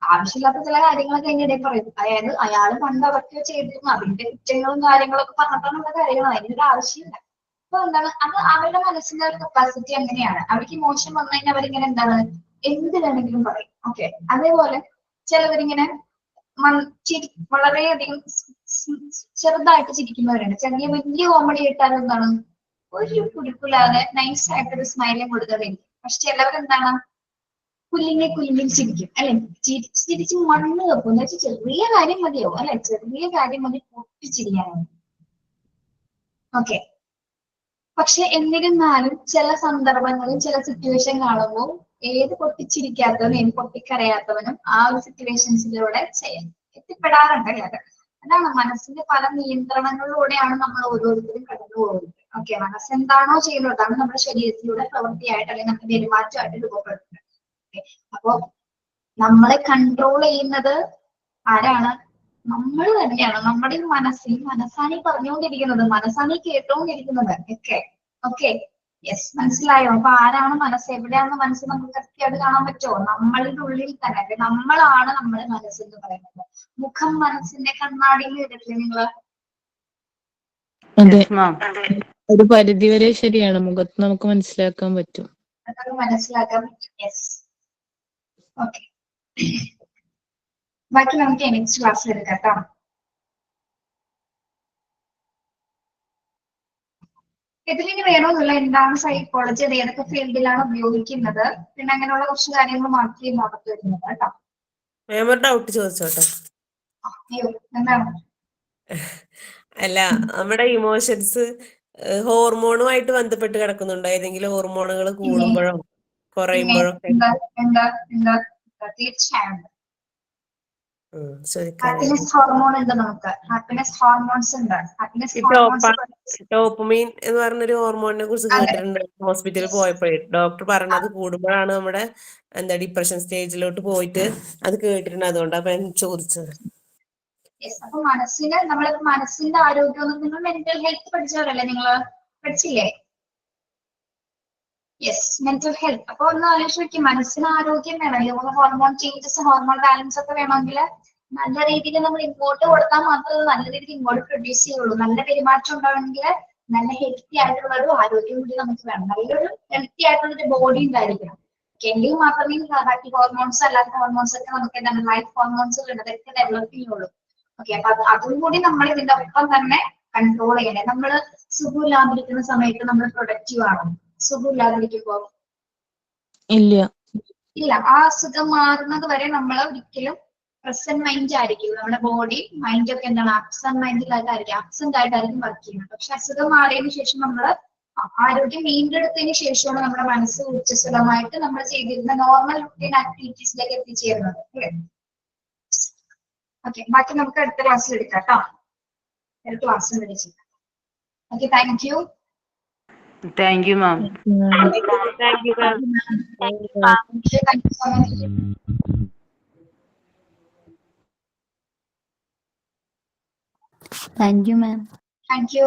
ആവശ്യമില്ലാത്ത ചില കാര്യങ്ങളൊക്കെ അതിന്റെ ഇടയിൽ പറയും. അതായത് അയാൾ പണ്ട് അതൊക്കെ ചെയ്തിരുന്നു, അതിന്റെ കുറ്റങ്ങളും കാര്യങ്ങളൊക്കെ പറഞ്ഞിട്ടാണ് നമ്മുടെ കാര്യങ്ങൾ, അതിനൊരു ആവശ്യമില്ല. അപ്പൊ എന്താണ് അത് അവരുടെ മനസ്സിന്റെ ഒരു കപ്പാസിറ്റി അങ്ങനെയാണ്. അവർക്ക് ഇമോഷൻ വന്നു കഴിഞ്ഞാൽ അവരിങ്ങനെ എന്താണ് എന്ത് വേണമെങ്കിലും പറയും. ഓക്കെ, അതേപോലെ ചിലവരിങ്ങനെ വളരെയധികം ചെറുതായിട്ട് ചിരിക്കുന്നവരുണ്ട്. ചെറിയ വലിയ കോമഡി ഇട്ടാലും എന്താണ് ഒരു കുലുക്കില്ലാതെ നൈസ് ആയിട്ടൊരു സ്മൈലും കൊടുക്കാതിരിക്കും. പക്ഷെ ചിലവരെന്താണ് കുലുങ്ങി ചിരിക്കും അല്ലെ, ചിരിച്ച് മണ്ണ് വെക്കും. എന്ന് വെച്ചാൽ ചെറിയ കാര്യം മതിയാവും അല്ലെ, ചെറിയ കാര്യം മതി പൊട്ടിച്ചിരിക്കാനാണ്. ഓക്കെ, പക്ഷെ എന്നിരുന്നാലും ചില സന്ദർഭങ്ങളിൽ ചില സിറ്റുവേഷൻ കാണുമ്പോൾ ഏത് പൊട്ടിച്ചിരിക്കാത്തവനും ഏത് പൊട്ടിക്കരയാത്തവനും ആ ഒരു സിറ്റുവേഷൻസിലൂടെ എത്തിപ്പെടാറുണ്ട് അല്ലേ. അതാണ് മനസ്സിന്റെ പല നിയന്ത്രണങ്ങളിലൂടെയാണ് നമ്മൾ ഓരോരുത്തരും കടന്നു പോകുന്നത്. ഓക്കെ, മനസ്സെന്താണോ ചെയ്യുന്നത് അതാണ് നമ്മുടെ ശരീരത്തിലൂടെ പ്രവൃത്തിയായിട്ട് അല്ലെങ്കിൽ നമ്മുടെ പെരുമാറ്റമായിട്ട് രൂപപ്പെടുന്നത്. അപ്പോ നമ്മളെ കൺട്രോൾ ചെയ്യുന്നത് ആരാണ്? നമ്മൾ തന്നെയാണ്. നമ്മുടെ മനസ്സാണ് ഈ പറഞ്ഞുകൊണ്ടിരിക്കുന്നത്, മനസ്സാണ് ഈ കേട്ടുകൊണ്ടിരിക്കുന്നത് ഒക്കെ. ഓക്കെ, യെസ്, മനസ്സിലായോ? അപ്പൊ ആരാണ് മനസ്സ്, എവിടെയാണ് മനസ്സ് നമുക്ക് കൃത്യമായിട്ട് കാണാൻ പറ്റുമോ? നമ്മളുടെ ഉള്ളിൽ തന്നെ. നമ്മളാണ് നമ്മുടെ മനസ്സെന്ന് പറയുന്നത്. മുഖം മനസ്സിന്റെ കണ്ണാടിയിൽ ഇടത്തില്ലേ നിങ്ങള്? അതെ, ഒരു പരിധി വരെ ശരിയാണ്. മുഖത്ത് നമുക്ക് മനസ്സിലാക്കാൻ പറ്റും. അതൊക്കെ മനസ്സിലാക്കാൻ പറ്റും. Yes, okay. ബാക്കി നമുക്ക് നെക്സ്റ്റ് ക്ലാസ്സിൽ എടുക്കാം കേട്ടോ. ഇതിലിനി വേണമെന്നില്ല എന്താണ് സൈക്കോളജി, അത് ഏതൊക്കെ ഫീൽഡിലാണ് ഉപയോഗിക്കുന്നത്, പിന്നെ അങ്ങനെയുള്ള കുറച്ച് കാര്യങ്ങൾ മാത്രമേ നോക്കത്ത് വരുന്നത് കേട്ടോ. ഡൗട്ട് ചോദിച്ചോട്ടെ? അയ്യോ, എന്താണ്? അല്ല, നമ്മുടെ ഇമോഷൻസ് ഹോർമോണുമായിട്ട് ബന്ധപ്പെട്ട് കിടക്കുന്നുണ്ടോ? ഏതെങ്കിലും ഹോർമോണുകൾ കൂടുമ്പോഴോ കുറയുമ്പോഴോ? തീർച്ചയായും ചോദിക്കാനായിരുന്നു. ഹാപ്പിനെസ് ഹോർമോൺ ഉണ്ട്. നമുക്ക് ഹാപ്പിനെസ് ഹോർമോൺസ് ഉണ്ട്. ഹാപ്പിനെസ് ഹോർമോൺസ് ഡോപ്പമൈൻ എന്ന് പറഞ്ഞൊരു ഹോർമോണിനെ കുറിച്ച് കേട്ടിട്ടുണ്ട്. ഹോസ്പിറ്റലിൽ പോയപ്പോഴേ ഡോക്ടർ പറഞ്ഞത് കൂടുമ്പോഴാണ് നമ്മുടെ ഡിപ്രഷൻ സ്റ്റേജിലോട്ട് പോയിട്ട് അത് കേട്ടിട്ടുണ്ട്. അതുകൊണ്ടാണ് അപ്പൊ ഞാൻ ചോദിച്ചത്. അപ്പൊ മനസ്സിന്റെ ആരോഗ്യം, നിങ്ങൾ മെന്റൽ ഹെൽത്ത് പഠിച്ചവരല്ലേ? നിങ്ങള് പഠിച്ചില്ലേ? Yes, mental health. അപ്പൊ ഒന്ന് ആലോചിച്ച് നോക്കി, മനസ്സിന് ആരോഗ്യം വേണം. ഹോർമോൺ ചേഞ്ചസ്, ഹോർമോൺ ബാലൻസ് ഒക്കെ വേണമെങ്കിൽ നല്ല രീതിയിൽ നമ്മൾ ഇങ്ങോട്ട് കൊടുത്താൽ മാത്രമേ നല്ല രീതിയിൽ ഇങ്ങോട്ട് പ്രൊഡ്യൂസ് ചെയ്യുള്ളൂ. നല്ല പെരുമാറ്റം ഉണ്ടാവണമെങ്കിൽ നല്ല ഹെൽത്തി ആയിട്ടുള്ള ഒരു ആരോഗ്യം കൂടി നമുക്ക് വേണം. നല്ലൊരു ഹെൽത്തി ആയിട്ടുള്ള ഒരു ബോഡി ഉണ്ടായിരിക്കണം. എങ്കിൽ മാത്രമേ ഹാപ്പി ഹോർമോൺസ് അല്ലാത്ത ഹോർമോൺസ് ഒക്കെ നമുക്ക് എന്താണ് ലൈഫ് ഹോർമോൺസ് അതൊക്കെ ഡെവലപ്പ് ചെയ്യുള്ളൂ. ഓക്കെ, അപ്പൊ അതും കൂടി നമ്മൾ ഇതിന്റെ ഒപ്പം തന്നെ കൺട്രോൾ ചെയ്യണേ. നമ്മള് സുഖമില്ലാതിരിക്കുന്ന സമയത്ത് നമ്മൾ പ്രൊഡക്റ്റീവ് ആണോ? സുഖമില്ലാതിരിക്കുമ്പോ ഇല്ല. ആ അസുഖം മാറുന്നത് വരെ നമ്മൾ ഒരിക്കലും പ്രസന്റ് മൈൻഡ് ആയിരിക്കും. നമ്മുടെ ബോഡി മൈൻഡ് ഒക്കെ എന്താണ് ആബ്സെന്റ് മൈൻഡിലായിട്ടായിരിക്കും, ആബ്സെന്റ് ആയിട്ടായിരിക്കും വർക്ക് ചെയ്യുന്നത്. പക്ഷെ അസുഖം മാറിയതിനു ശേഷം നമ്മൾ ആരോഗ്യം വീണ്ടെടുത്തതിന് ശേഷമാണ് നമ്മുടെ മനസ്സ് ഊർജ്ജസ്വലമായിട്ട് നമ്മൾ ചെയ്തിരുന്ന നോർമൽ റുട്ടീൻ ആക്ടിവിറ്റീസിലേക്ക് എത്തിച്ചേരുന്നത്. ഓക്കെ, ബാക്കി നമുക്ക് അടുത്ത ക്ലാസ്സിൽ എടുക്കാം കേട്ടോ. അടുത്ത ക്ലാസ്സിൽ വിളിച്ചു. Okay, thank you. Thank you ma'am. Thank you ma'am. Thank you ma'am. Thank you.